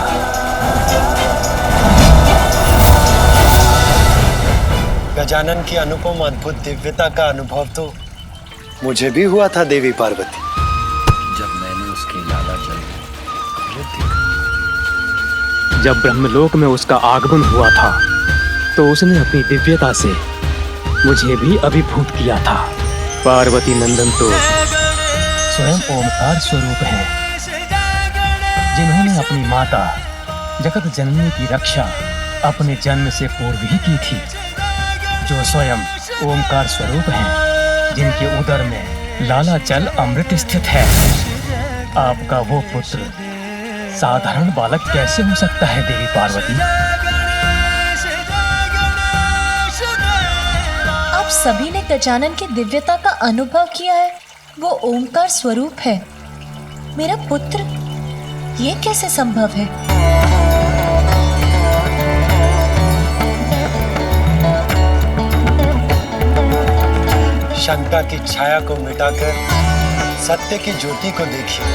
गजानन की अनुपम अद्भुत दिव्यता का अनुभव तो मुझे भी हुआ था देवी पार्वती, जब मैंने उसके लाला जल देखा। जब ब्रह्मलोक में उसका आगमन हुआ था तो उसने अपनी दिव्यता से मुझे भी अभिभूत किया था। पार्वती नंदन तो स्वयं ओमकार स्वरूप है, जिन्होंने अपनी माता जगत जननी की रक्षा अपने जन्म से पूर्व ही की थी, जो स्वयं ओमकार स्वरूप हैं, जिनके उदर में लाला जल अमृत स्थित है। आपका वो पुत्र साधारण बालक कैसे हो सकता है देवी पार्वती? आप सभी ने गजानन की दिव्यता का अनुभव किया है, वो ओमकार स्वरूप है। मेरा पुत्र, ये कैसे संभव है? शंका की छाया को मिटाकर सत्य की ज्योति को देखिए,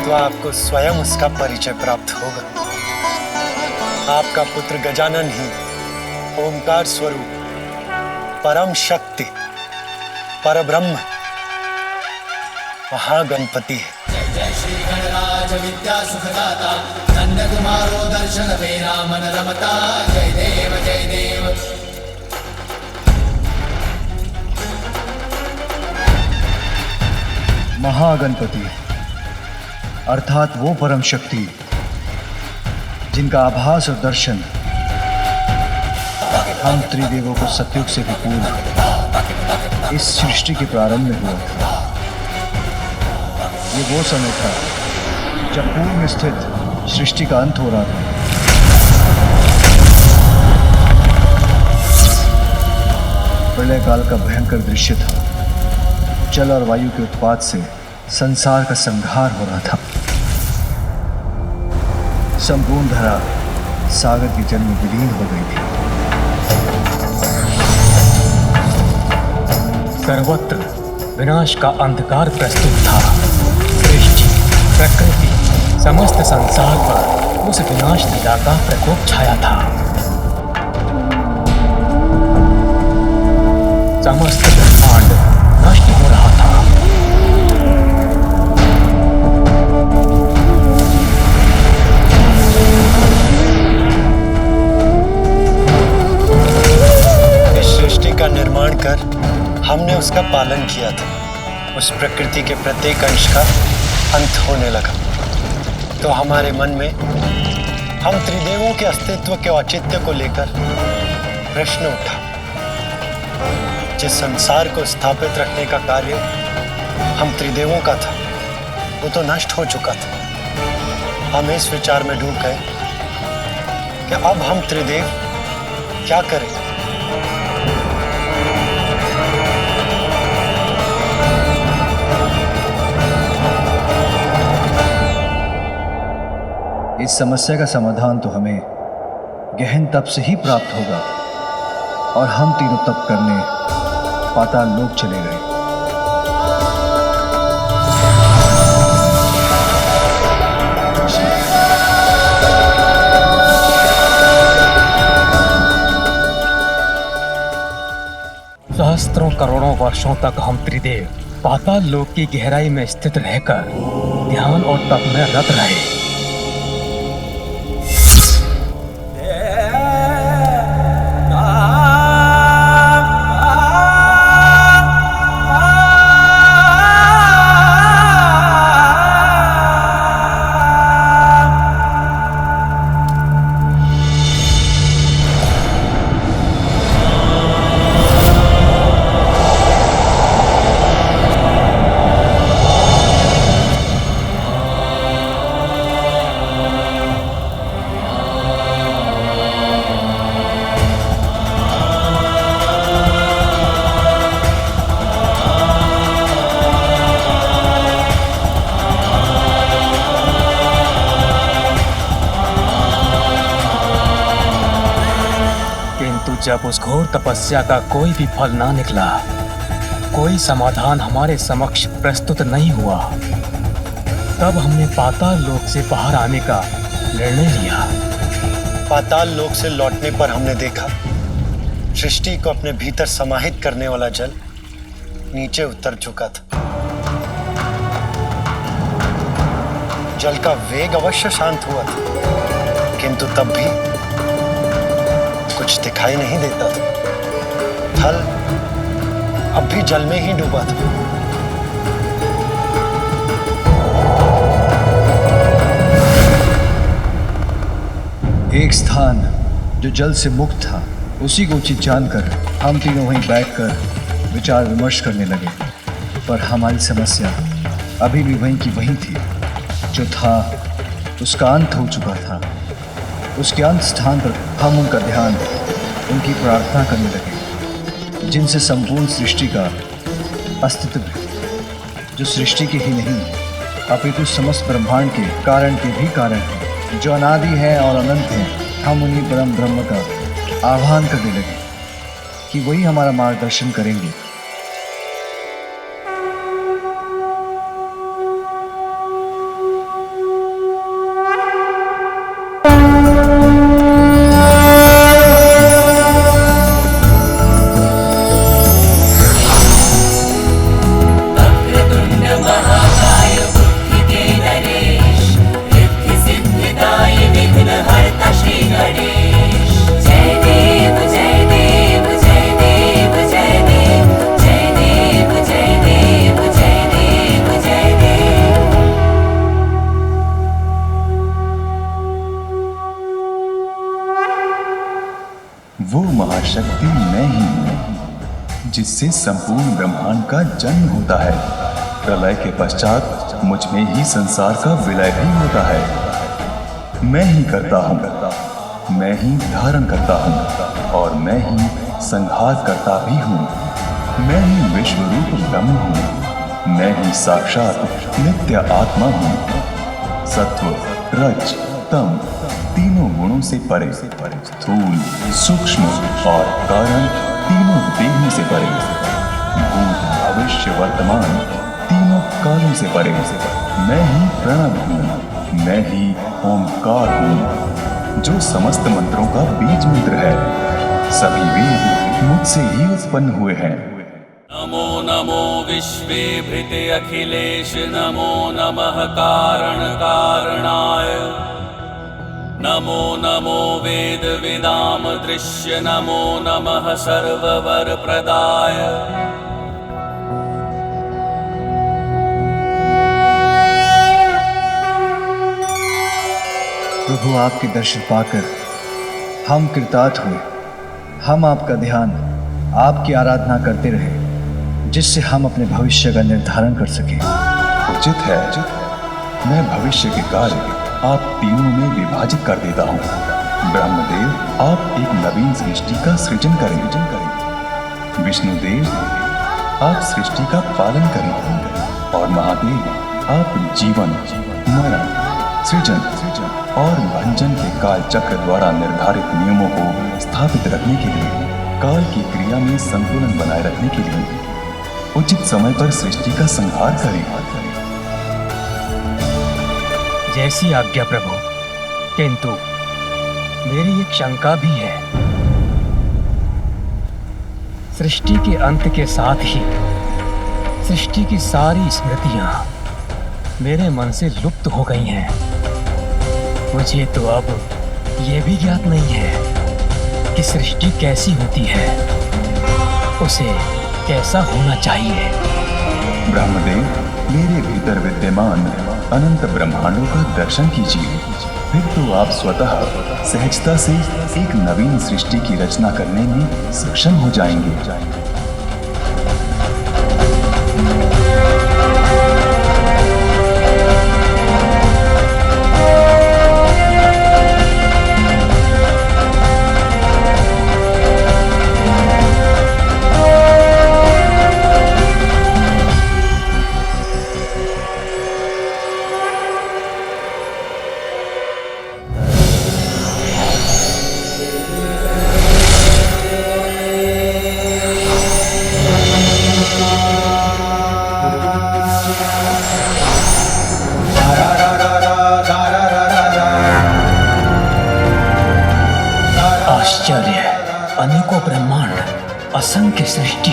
तो आपको स्वयं उसका परिचय प्राप्त होगा। आपका पुत्र गजानन ही ओमकार स्वरूप परम शक्ति, परब्रह्म, महागणपति है। महागणपति अर्थात वो परम शक्ति जिनका आभास और दर्शन हम त्रिदेवों को सतयुग से भी पूर्व इस सृष्टि के प्रारंभ में हुआ था। ये वो समय था जब पूर्व में स्थित सृष्टि का अंत हो रहा था। प्रलय काल का भयंकर दृश्य था। जल और वायु के उत्पात से संसार का संहार हो रहा था। संपूर्ण धरा सागर के जल में विलीन हो गई थी। सर्वत्र विनाश का अंधकार प्रस्तुत था। सृष्टि, प्रकृति, समस्त संसार पर उस विनाश लीला का प्रकोप छाया था। समस्त ब्रह्मांड नष्ट हो रहा था। इस सृष्टि का निर्माण कर हमने उसका पालन किया था। उस प्रकृति के प्रत्येक अंश का अंत होने लगा, तो हमारे मन में हम त्रिदेवों के अस्तित्व के औचित्य को लेकर प्रश्न उठा। जिस संसार को स्थापित रखने का कार्य हम त्रिदेवों का था, वो तो नष्ट हो चुका था। हम इस विचार में डूब गए कि अब हम त्रिदेव क्या करें। इस समस्या का समाधान तो हमें गहन तप से ही प्राप्त होगा, और हम तीनों तप करने पाताल लोक चले गए। सहस्त्रों करोड़ों वर्षों तक हम त्रिदेव पाताल लोक की गहराई में स्थित रहकर ध्यान और तप में रत रहे। जब उस घोर तपस्या का कोई भी फल ना निकला, कोई समाधान हमारे समक्ष प्रस्तुत नहीं हुआ, तब हमने पाताल लोक से बाहर आने का निर्णय लिया। पाताल लोक से लौटने पर हमने देखा सृष्टि को अपने भीतर समाहित करने वाला जल नीचे उतर चुका था। जल का वेग अवश्य शांत हुआ था, किंतु तब भी कुछ दिखाई नहीं देता था। थल अब भी जल में ही डूबा था। एक स्थान जो जल से मुक्त था, उसी को उचित जानकर हम तीनों वहीं बैठकर विचार विमर्श करने लगे। पर हमारी समस्या अभी भी वहीं की वहीं थी। जो था उसका अंत हो चुका था। उसके अंत स्थान पर हम उनका ध्यान, उनकी प्रार्थना करने लगे, जिनसे संपूर्ण सृष्टि का अस्तित्व है, जो सृष्टि के ही नहीं अपितु समस्त ब्रह्मांड के कारण के भी कारण है, जो अनादि है और अनंत है। हम उन्हीं परम ब्रह्म का आह्वान करने लगे कि वही हमारा मार्गदर्शन करेंगे। वो महाशक्ति मैं ही हूँ जिससे संपूर्ण ब्रह्मांड का जन्म होता है। प्रलय के पश्चात मुझ में ही संसार का विलय भी होता है। मैं ही करता हूँ, मैं ही धारण करता हूँ और मैं ही संहार करता भी हूँ। मैं ही विश्वरूप ब्रह्म हूँ, मैं ही साक्षात नित्य आत्मा हूँ। सत्व, रज, तम तीनों गुणों से परे, स्थूल, सूक्ष्म और कारण तीनों देहों से परे, भूत, भविष्य, वर्तमान तीनों कालों से परे। मैं ही प्रणव हूँ, मैं ही ओंकार हूँ जो समस्त मंत्रों का बीज मंत्र है। सभी वेद मुझसे ही उत्पन्न हुए हैं। नमो नमो विश्वेभृते अखिलेश, नमो नमः कारण कारणाय, नमो नमो वेद विदाम दृश्य, नमो नमः सर्ववर प्रदाय। प्रभु आपके दर्शन पाकर हम कृतार्थ हुए। हम आपका ध्यान, आपकी आराधना करते रहे जिससे हम अपने भविष्य का निर्धारण कर सके। उचित है मैं भविष्य के कार्य आप तीनों में विभाजित कर देता हूँ। ब्रह्मदेव, आप एक नवीन सृष्टि का सृजन करें। विष्णुदेव, आप सृष्टि का पालन करें और महादेव, आप जीवन, मरण, सृजन और भंजन के काल चक्र द्वारा निर्धारित नियमों को स्थापित रखने के लिए, काल की क्रिया में संतुलन बनाए रखने के लिए उचित समय पर सृष्टि का संहार करें। जैसी आज्ञा प्रभु, किंतु मेरी एक शंका भी है। सृष्टि के अंत के साथ ही सृष्टि की सारी स्मृतियां मेरे मन से लुप्त हो गई हैं। मुझे तो अब यह भी ज्ञात नहीं है कि सृष्टि कैसी होती है, उसे कैसा होना चाहिए। ब्रह्मदेव, मेरे भीतर विद्यमान अनंत ब्रह्मांडों का दर्शन कीजिए, फिर तो आप स्वतः सहजता से एक नवीन सृष्टि की रचना करने में सक्षम हो जाएंगे। आश्चर्य, अनेकों ब्रह्मांड, असंख्य सृष्टि।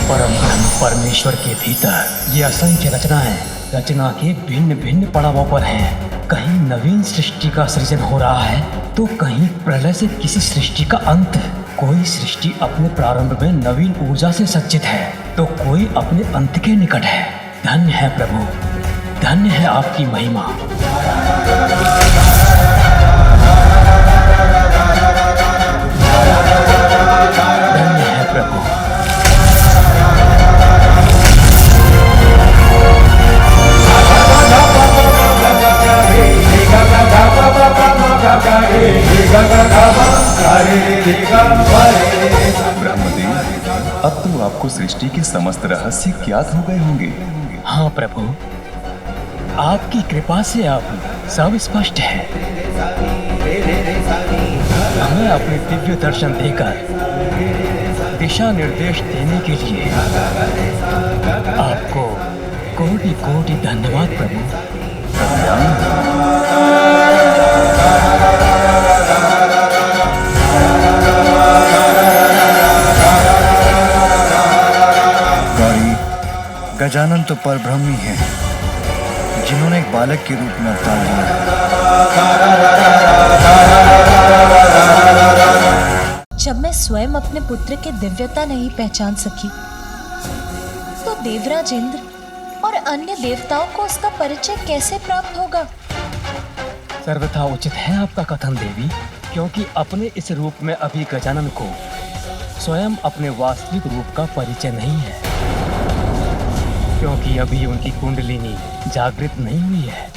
परम ब्रह्म परमेश्वर के भीतर ये असंख्य रचनाएं रचना के भिन्न भिन्न पड़ावों पर हैं। कहीं नवीन सृष्टि का सृजन हो रहा है तो कहीं प्रलय से किसी सृष्टि का अंत। कोई सृष्टि अपने प्रारंभ में नवीन ऊर्जा से सज्जित है तो कोई अपने अंत के निकट है। धन्य है प्रभु, धन्य है आपकी महिमा। धन्य है प्रभु। ब्रह्मदेव, अब तो आपको सृष्टि के समस्त रहस्य ज्ञात हो गए होंगे। हाँ प्रभु, आपकी कृपा से अब सब स्पष्ट है। हमें अपने दिव्य दर्शन देकर दिशा निर्देश देने के लिए आपको कोटि कोटि धन्यवाद प्रभु। गौरी, गजानन तो परब्रह्म ही हैं, जिन्होंने एक बालक के रूप में अवतार लिया है। जब मैं स्वयं अपने पुत्र की दिव्यता नहीं पहचान सकी, तो देवराज इंद्र और अन्य देवताओं को उसका परिचय कैसे प्राप्त होगा? सर्वथा उचित है आपका कथन देवी, क्योंकि अपने इस रूप में अभी गजानन को स्वयं अपने वास्तविक रूप का परिचय नहीं है, क्योंकि अभी उनकी कुंडलिनी जागृत नहीं हुई है।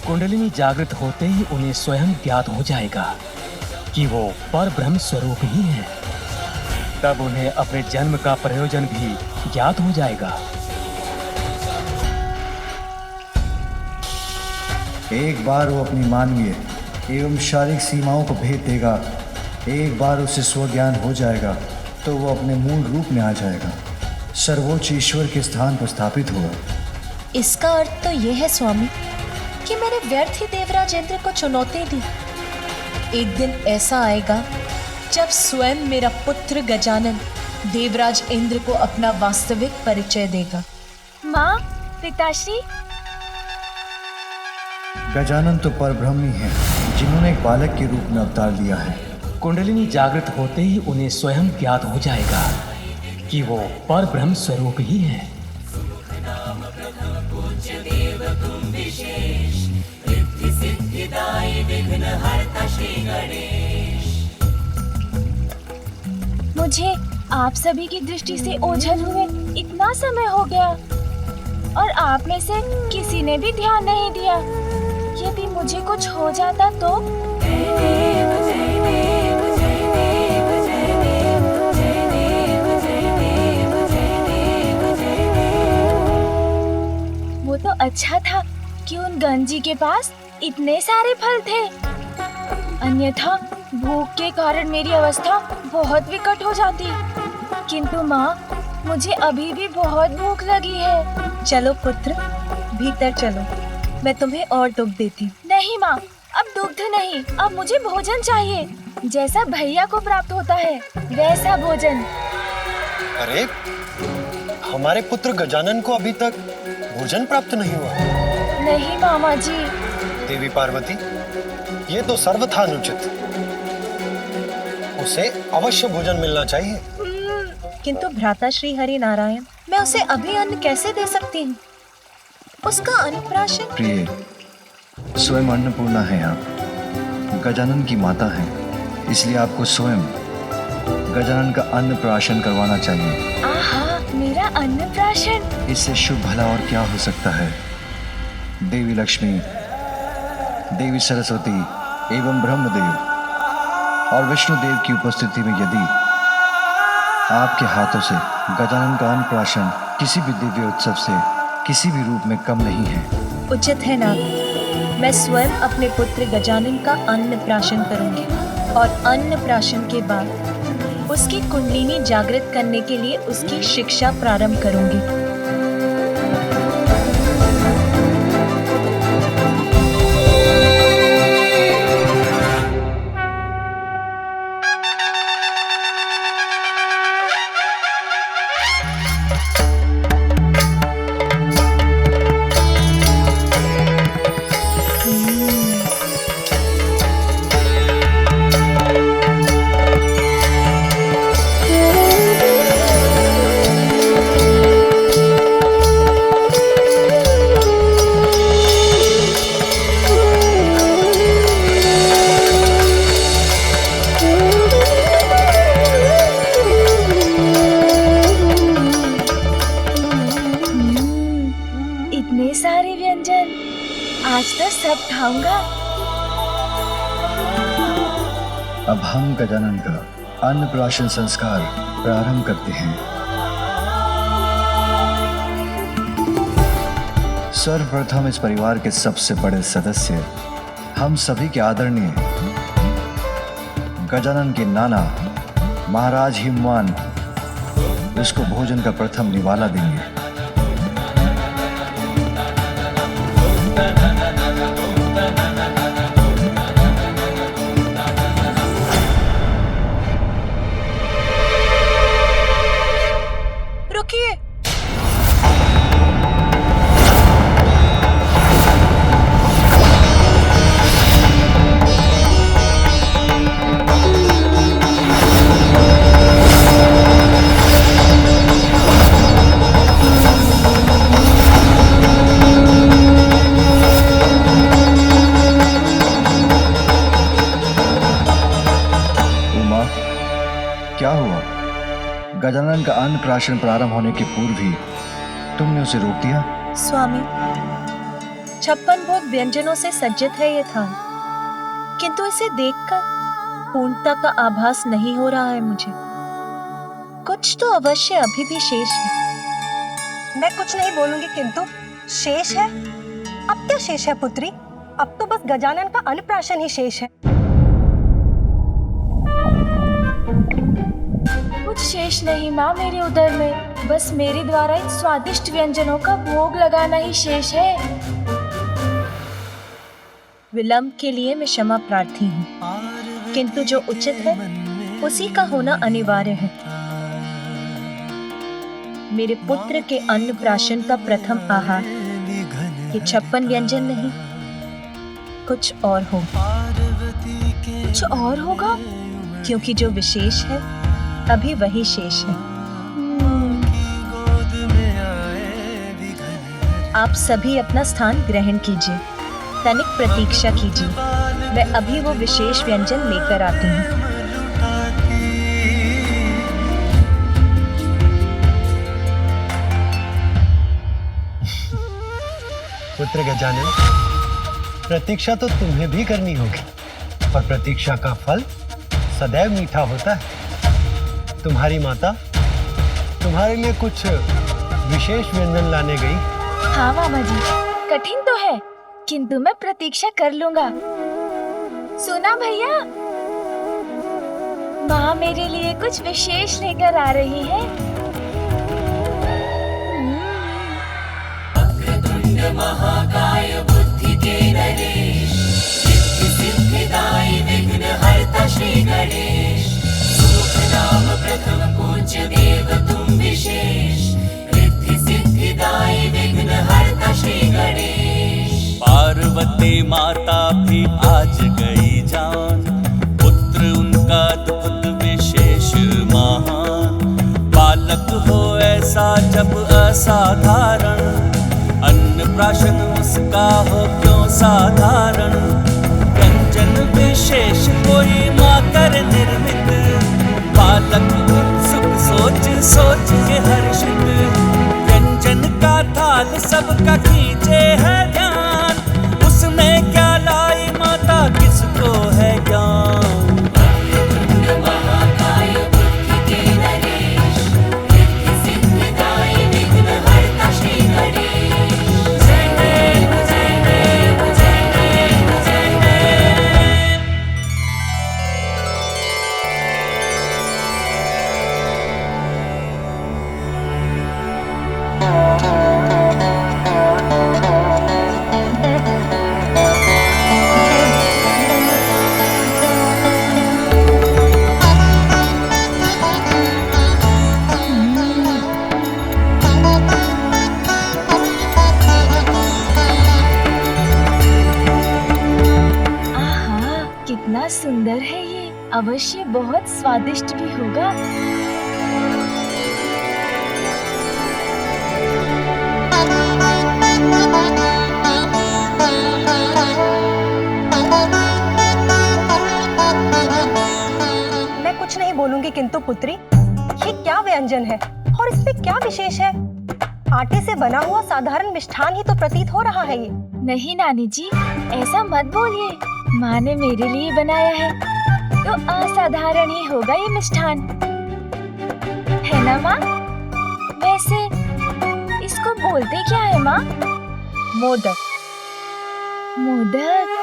कुंडलिनी जागृत होते ही उन्हें स्वयं ज्ञात हो जाएगा कि वो परब्रह्म स्वरूप ही है। तब उन्हें अपने जन्म का प्रयोजन भी ज्ञात हो जाएगा। एक बार वो अपनी मानवीय एवं शारीरिक सीमाओं को भेद देगा, एक बार उसे स्वज्ञान हो जाएगा, तो वो अपने मूल रूप में आ जाएगा, सर्वोच्च ईश्वर के स्थान पर स्थापित होगा। इसका अर्थ तो यह है स्वामी कि मैंने व्यर्थ ही देवराज इंद्र को चुनौती दी। एक दिन ऐसा आएगा जब स्वयं मेरा पुत्र गजानन देवराज इंद्र को अपना वास्तविक परिचय देगा। माँ, पिताश्री। गजानन तो परब्रह्म ही हैं, जिन्होंने एक बालक के रूप में अवतार लिया है। कुंडलिनी जागृत होते ही उन्हें स्वयं ज्ञात हो जाएगा कि वो परब्रह्म स्वरूप ही है। मुझे आप सभी की दृष्टि से ओझल हुए इतना समय हो गया और आप में से किसी ने भी ध्यान नहीं दिया। यदि मुझे कुछ हो जाता तो? वो तो अच्छा था कि उन गंजी के पास इतने सारे फल थे, अन्यथा भूख के कारण मेरी अवस्था बहुत विकट हो जाती। किंतु माँ, मुझे अभी भी बहुत भूख लगी है। चलो पुत्र, भीतर चलो, मैं तुम्हें और दुग्ध देती। नहीं माँ, अब दुग्ध नहीं, अब मुझे भोजन चाहिए, जैसा भैया को प्राप्त होता है वैसा भोजन। अरे, हमारे पुत्र गजानन को अभी तक भोजन प्राप्त नहीं हुआ। नहीं मामा जी। देवी पार्वती, ये तो सर्वथा अनुचित। उसे अवश्य भोजन मिलना चाहिए। किंतु भ्राता श्री हरि नारायण, मैं उसे अभी अन्न कैसे दे सकती हूँ? उसका अन्नप्राशन। प्रिय, स्वयं अन्नपूर्णा है आप, गजानन की माता है, इसलिए आपको स्वयं गजानन का अन्नप्राशन करवाना चाहिए। आहा, मेरा अन्नप्राशन। इससे शुभ भला और क्या हो सकता है। देवी लक्ष्मी, देवी सरस्वती एवं ब्रह्मदेव और विष्णुदेव की उपस्थिति में यदि आपके हाथों से गजानन का अन्नप्राशन किसी भी दिव्य उत्सव से किसी भी रूप में कम नहीं है। उचित है ना, मैं स्वयं अपने पुत्र गजानन का अन्नप्राशन करूंगी और अन्नप्राशन के बाद उसकी कुंडलिनी जागृत करने के लिए उसकी शिक्षा प्रारंभ करूंगी। अब हम गजानन का अन्नप्राशन संस्कार प्रारंभ करते हैं। सर्वप्रथम इस परिवार के सबसे बड़े सदस्य, हम सभी के आदरणीय गजानन के नाना महाराज हिमवान इसको भोजन का प्रथम निवाला देंगे। रुकिए, क्या हुआ? गजानन का अन्नप्राशन प्रारंभ होने के पूर्व ही तुमने उसे रोक दिया? स्वामी, 56 भोग व्यंजनों से सज्जित है ये थान, किंतु इसे देखकर पूर्णता का आभास नहीं हो रहा है मुझे। कुछ तो अवश्य अभी भी शेष है। मैं कुछ नहीं बोलूंगी, किंतु शेष है? अब क्या शेष है पुत्री? अब तो बस गजानन का अन्नप्राशन ही शेष है। कुछ शेष नहीं माँ मेरे उदर में, बस मेरे द्वारा इन स्वादिष्ट व्यंजनों का भोग लगाना ही शेष है। विलंब के लिए मैं क्षमा प्रार्थी हूँ, किंतु जो उचित है उसी का होना अनिवार्य है। मेरे पुत्र के अन्नप्राशन का प्रथम आहार ये 56 व्यंजन नहीं, कुछ और होगा। कुछ और होगा? क्योंकि जो विशेष है अभी वही शेष है। आप सभी अपना स्थान ग्रहण कीजिए, तनिक प्रतीक्षा कीजिए, मैं अभी वो विशेष व्यंजन लेकर आती हूँ। पुत्र गजानन, प्रतीक्षा तो तुम्हें भी करनी होगी, और प्रतीक्षा का फल सदैव मीठा होता है। तुम्हारी माता तुम्हारे लिए कुछ विशेष व्यंजन लाने गई। हाँ मामा जी, कठिन तो है, किंतु मैं प्रतीक्षा कर लूंगा। सुना भैया, माँ मेरे लिए कुछ विशेष लेकर आ रही है। महाकाय बुद्धि के नरेश, सिद्धि सिद्धिदायी विघ्न हरता श्री गणेश, सुख नाम प्रथम पूज्य देव तुम विशेष, रिद्धि सिद्धिदायी विघ्न हरता श्री गणेश। पार्वती माता भी आज गई जान, पुत्र उनका दुख विशेष महान, बालक हो ऐसा जब असाधारण, अन्नप्राशन उसका हो क्यों साधारण, व्यंजन विशेष कोई माँ कर निर्मित, बालक उत्सुक सोच सोच के हर्षित, व्यंजन का थाल सबका खींचे है ध्यान, उसमें क्या लाई माता किसको है ज्ञान। सुंदर है ये, अवश्य बहुत स्वादिष्ट भी होगा। मैं कुछ नहीं बोलूंगी, किंतु पुत्री ये क्या व्यंजन है और इसमें क्या विशेष है? आटे से बना हुआ साधारण मिष्ठान ही तो प्रतीत हो रहा है ये। नहीं नानी जी, ऐसा मत बोलिए, माँ ने मेरे लिए बनाया है तो असाधारण ही होगा ये मिष्ठान, है ना माँ? वैसे इसको बोलते क्या है माँ? मोदक। मोदक?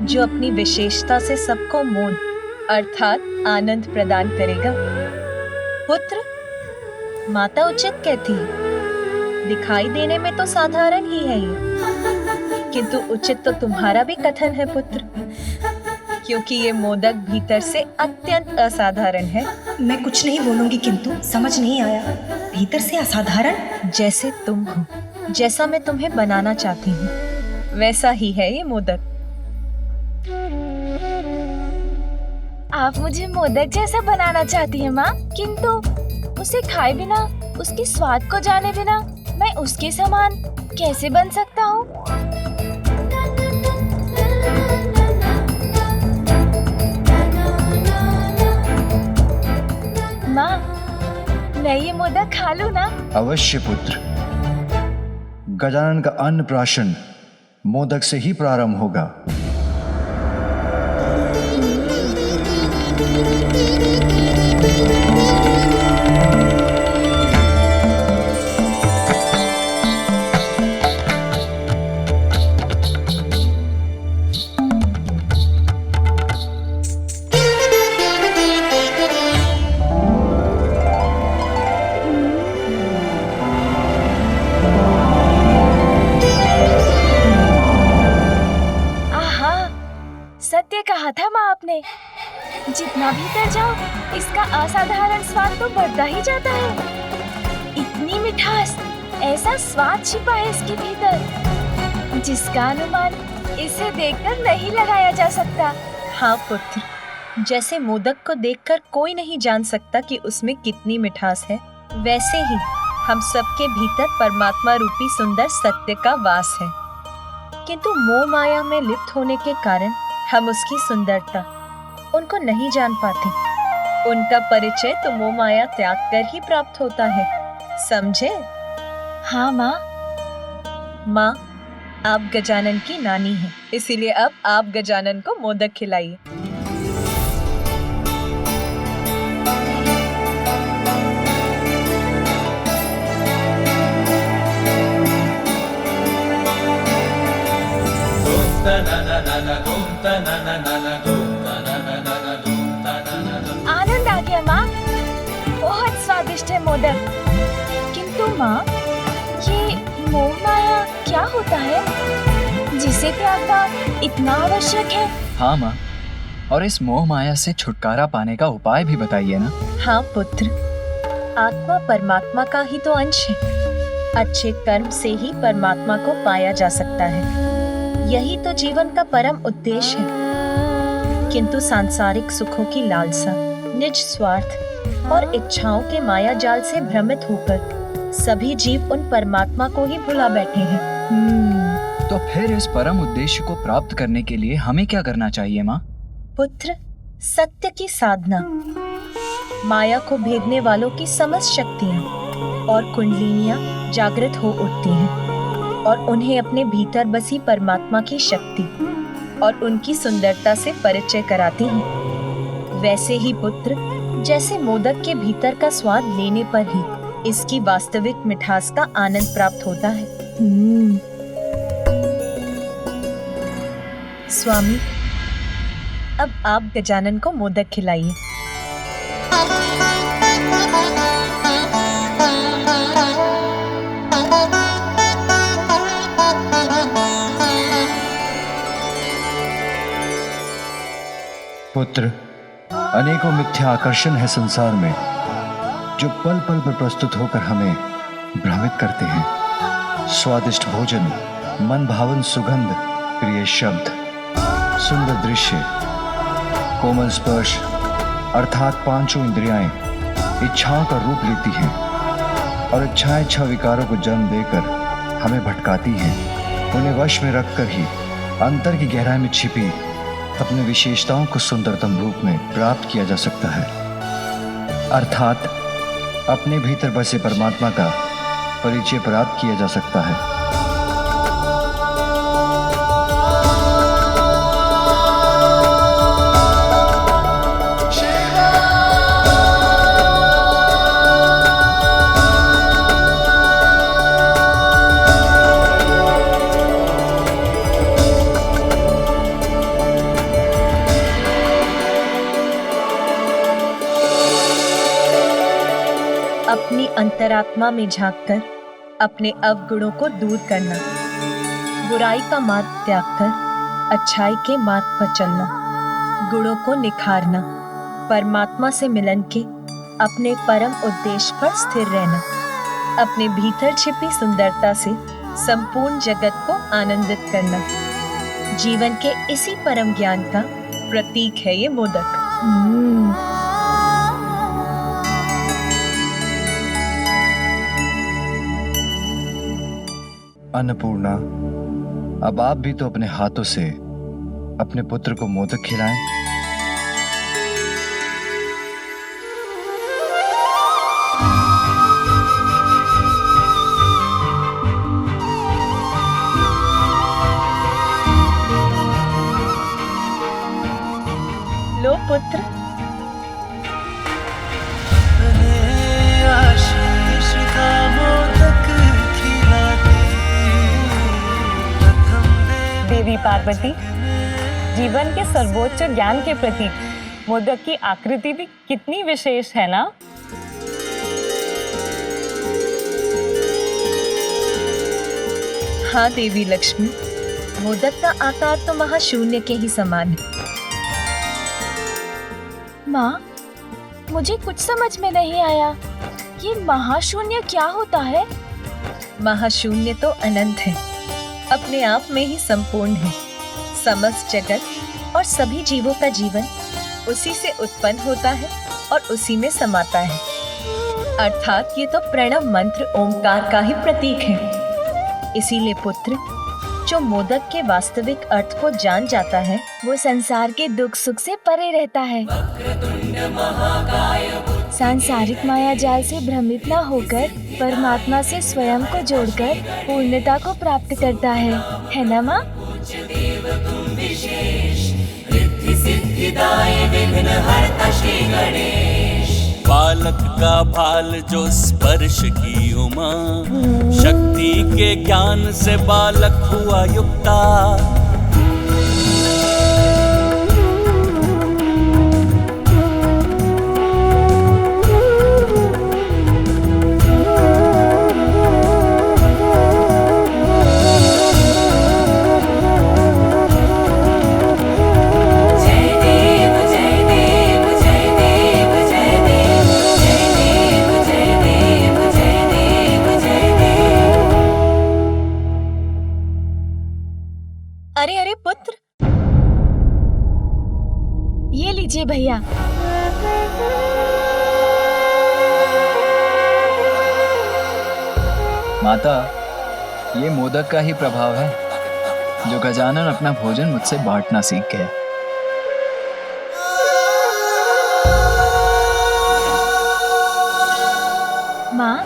जो अपनी विशेषता से सबको मोद अर्थात आनंद प्रदान करेगा। पुत्र, माता उचित कहती है, दिखाई देने में तो साधारण ही है ये, किंतु उचित तो तुम्हारा भी कथन है पुत्र, क्योंकि ये मोदक भीतर से अत्यंत असाधारण है। मैं कुछ नहीं बोलूंगी, किंतु समझ नहीं आया। भीतर से असाधारण? जैसे तुम हो, जैसा मैं तुम्हें बनाना चाहती हूँ, वैसा ही है ये मोदक। आप मुझे मोदक जैसा बनाना चाहती हैं माँ, किंतु उसे खाए बिना, उसके स्वाद को जाने बिना मैं उसके समान कैसे बन सकता हूँ? माँ, मैं ये मोदक खा लूँ ना? अवश्य पुत्र। गजानन का अन्नप्राशन मोदक से ही प्रारंभ होगा। सत्य कहा था माँ आपने, जितना भीतर जाओ इसका असाधारण स्वाद तो बढ़ता ही जाता है। इतनी मिठास, ऐसा स्वाद छिपा है इसके भीतर, जिसका अनुमान इसे देखकर नहीं लगाया जा सकता। हाँ पुत्र, जैसे मोदक को देखकर कोई नहीं जान सकता कि उसमें कितनी मिठास है, वैसे ही हम सबके भीतर परमात्मा रूपी सुंदर सत्य का वास है, किंतु मोह माया में लिप्त होने के कारण हम उसकी सुंदरता उनको नहीं जान पाते। उनका परिचय तो मोह माया त्याग कर ही प्राप्त होता है, समझे? हाँ माँ। माँ, आप गजानन की नानी हैं, इसीलिए अब आप गजानन को मोदक खिलाइए। आनंद आ गया माँ, बहुत स्वादिष्ट है मोदक। किंतु माँ, ये मोह माया क्या होता है जिसे त्यागना इतना आवश्यक है? हाँ माँ, और इस मोह माया से छुटकारा पाने का उपाय भी बताइए ना। हाँ पुत्र, आत्मा परमात्मा का ही तो अंश है। अच्छे कर्म से ही परमात्मा को पाया जा सकता है, यही तो जीवन का परम उद्देश्य है। किंतु सांसारिक सुखों की लालसा, निज स्वार्थ और इच्छाओं के माया जाल से भ्रमित होकर सभी जीव उन परमात्मा को ही भुला बैठे हैं। तो फिर इस परम उद्देश्य को प्राप्त करने के लिए हमें क्या करना चाहिए माँ? पुत्र, सत्य की साधना, माया को भेदने वालों की समस्त शक्तियाँ और कुंडलिनियाँ जागृत हो उठती हैं और उन्हें अपने भीतर बसी परमात्मा की शक्ति और उनकी सुंदरता से परिचय कराती हैं। वैसे ही पुत्र, जैसे मोदक के भीतर का स्वाद लेने पर ही इसकी वास्तविक मिठास का आनंद प्राप्त होता है। स्वामी, अब आप गजानन को मोदक खिलाइए। पुत्र, अनेकों मिथ्या आकर्षण है संसार में, जो पल पल पर प्रस्तुत होकर हमें भ्रमित करते हैं। स्वादिष्ट भोजन, मन भावन सुगंध, प्रिय शब्द, सुंदर दृश्य, कोमल स्पर्श अर्थात पांचों इंद्रियाएं इच्छाओं का रूप लेती हैं और इच्छाएं इच्छा विकारों को जन्म देकर हमें भटकाती हैं। उन्हें वश में रखकर ही अंतर की गहराई में छिपी अपने विशेषताओं को सुंदरतम रूप में प्राप्त किया जा सकता है। अर्थात अपने भीतर बसे परमात्मा का परिचय प्राप्त किया जा सकता है। अपनी अंतरात्मा में झांककर अपने अवगुणों को दूर करना, बुराई का मार्ग त्याग कर अच्छाई के मार्ग पर चलना, गुणों को निखारना, परमात्मा से मिलन के अपने परम उद्देश्य पर स्थिर रहना, अपने भीतर छिपी सुंदरता से संपूर्ण जगत को आनंदित करना। जीवन के इसी परम ज्ञान का प्रतीक है ये मोदक। अन्नपूर्णा, अब आप भी तो अपने हाथों से अपने पुत्र को मोदक खिलाएं। लो पुत्र। देवी पार्वती, जीवन के सर्वोच्च ज्ञान के प्रतीक मोदक की आकृति भी कितनी विशेष है ना? हाँ देवी लक्ष्मी, मोदक का आकार तो महाशून्य के ही समान है। माँ, मुझे कुछ समझ में नहीं आया, ये महाशून्य क्या होता है? महाशून्य तो अनंत है, अपने आप में ही संपूर्ण है। समस्त जगत और सभी जीवों का जीवन उसी से उत्पन्न होता है और उसी में समाता है। अर्थात ये तो प्रणव मंत्र ओंकार का ही प्रतीक है। इसीलिए पुत्र, जो मोदक के वास्तविक अर्थ को जान जाता है, वो संसार के दुख सुख से परे रहता है। सांसारिक माया जाल से भ्रमित न होकर परमात्मा से स्वयं को जोड़कर पूर्णता को प्राप्त करता है ना माँ? बालक का भाल जो स्पर्श की उमा, शक्ति के ज्ञान से बालक हुआ युक्ता। अरे अरे पुत्र, ये लीजिए भैया। माता, ये मोदक का ही प्रभाव है जो गजानन अपना भोजन मुझसे बांटना सीख गया। माँ,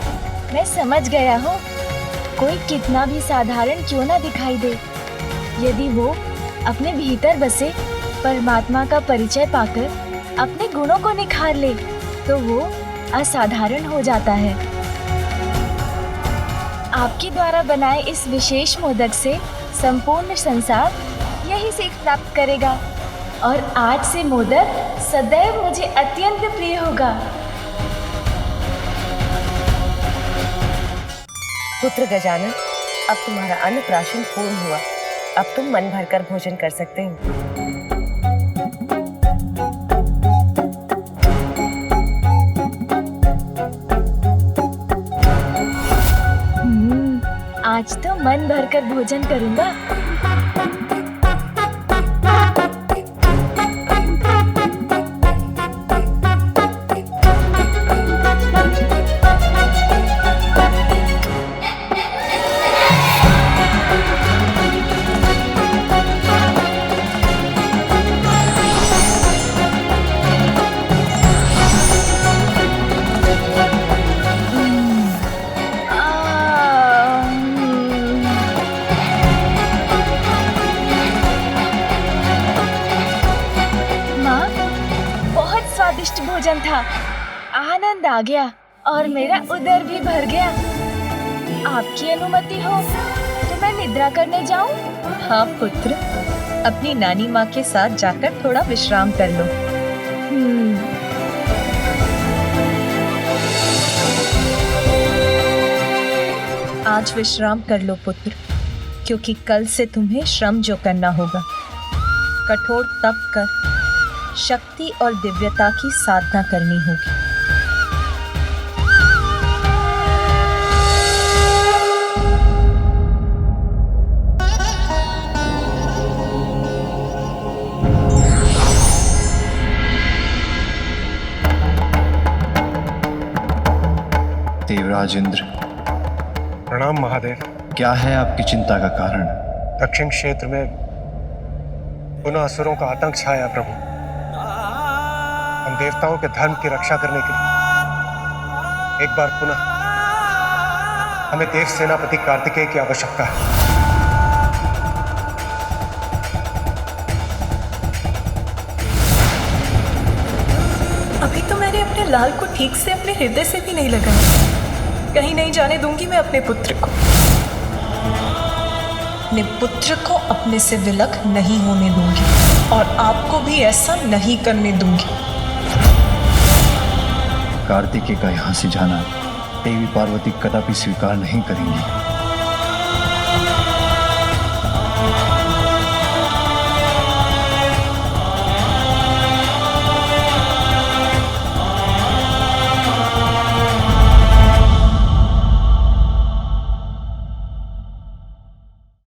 मैं समझ गया हूँ। कोई कितना भी साधारण क्यों ना दिखाई दे, यदि वो अपने भीतर बसे परमात्मा का परिचय पाकर अपने गुणों को निखार ले, तो वो असाधारण हो जाता है। आपके द्वारा बनाए इस विशेष मोदक से संपूर्ण संसार यही सीख प्राप्त करेगा और आज से मोदक सदैव मुझे अत्यंत प्रिय होगा। पुत्र गजानन, अब तुम्हारा अन्नप्राशन पूर्ण हुआ। अब तुम मन भरकर भोजन कर सकते हो। आज तो मन भरकर भोजन करूंगा। स्वादिष्ट भोजन था। आनंद आ गया और मेरा उदर भी भर गया। आपकी अनुमति हो तो मैं निद्रा करने जाऊं? हाँ पुत्र, अपनी नानी माँ के साथ जाकर थोड़ा विश्राम कर लो। आज विश्राम कर लो पुत्र, क्योंकि कल से तुम्हें श्रम जो करना होगा। कठोर तप कर शक्ति और दिव्यता की साधना करनी होगी। देवराज इंद्र, प्रणाम महादेव। क्या है आपकी चिंता का कारण? दक्षिण क्षेत्र में पुनः असुरों का आतंक छाया प्रभु। हम देवताओं के धर्म की रक्षा करने के लिए एक बार पुनः हमें देव सेनापति कार्तिकेय की आवश्यकता है। अभी तो मैंने अपने लाल को ठीक से अपने हृदय से भी नहीं लगाया। कहीं नहीं जाने दूंगी मैं अपने पुत्र को। अपने पुत्र को अपने से विलग नहीं होने दूंगी और आपको भी ऐसा नहीं करने दूंगी। कार्तिकेय का यहाँ से जाना देवी पार्वती कदापि स्वीकार नहीं करेंगी।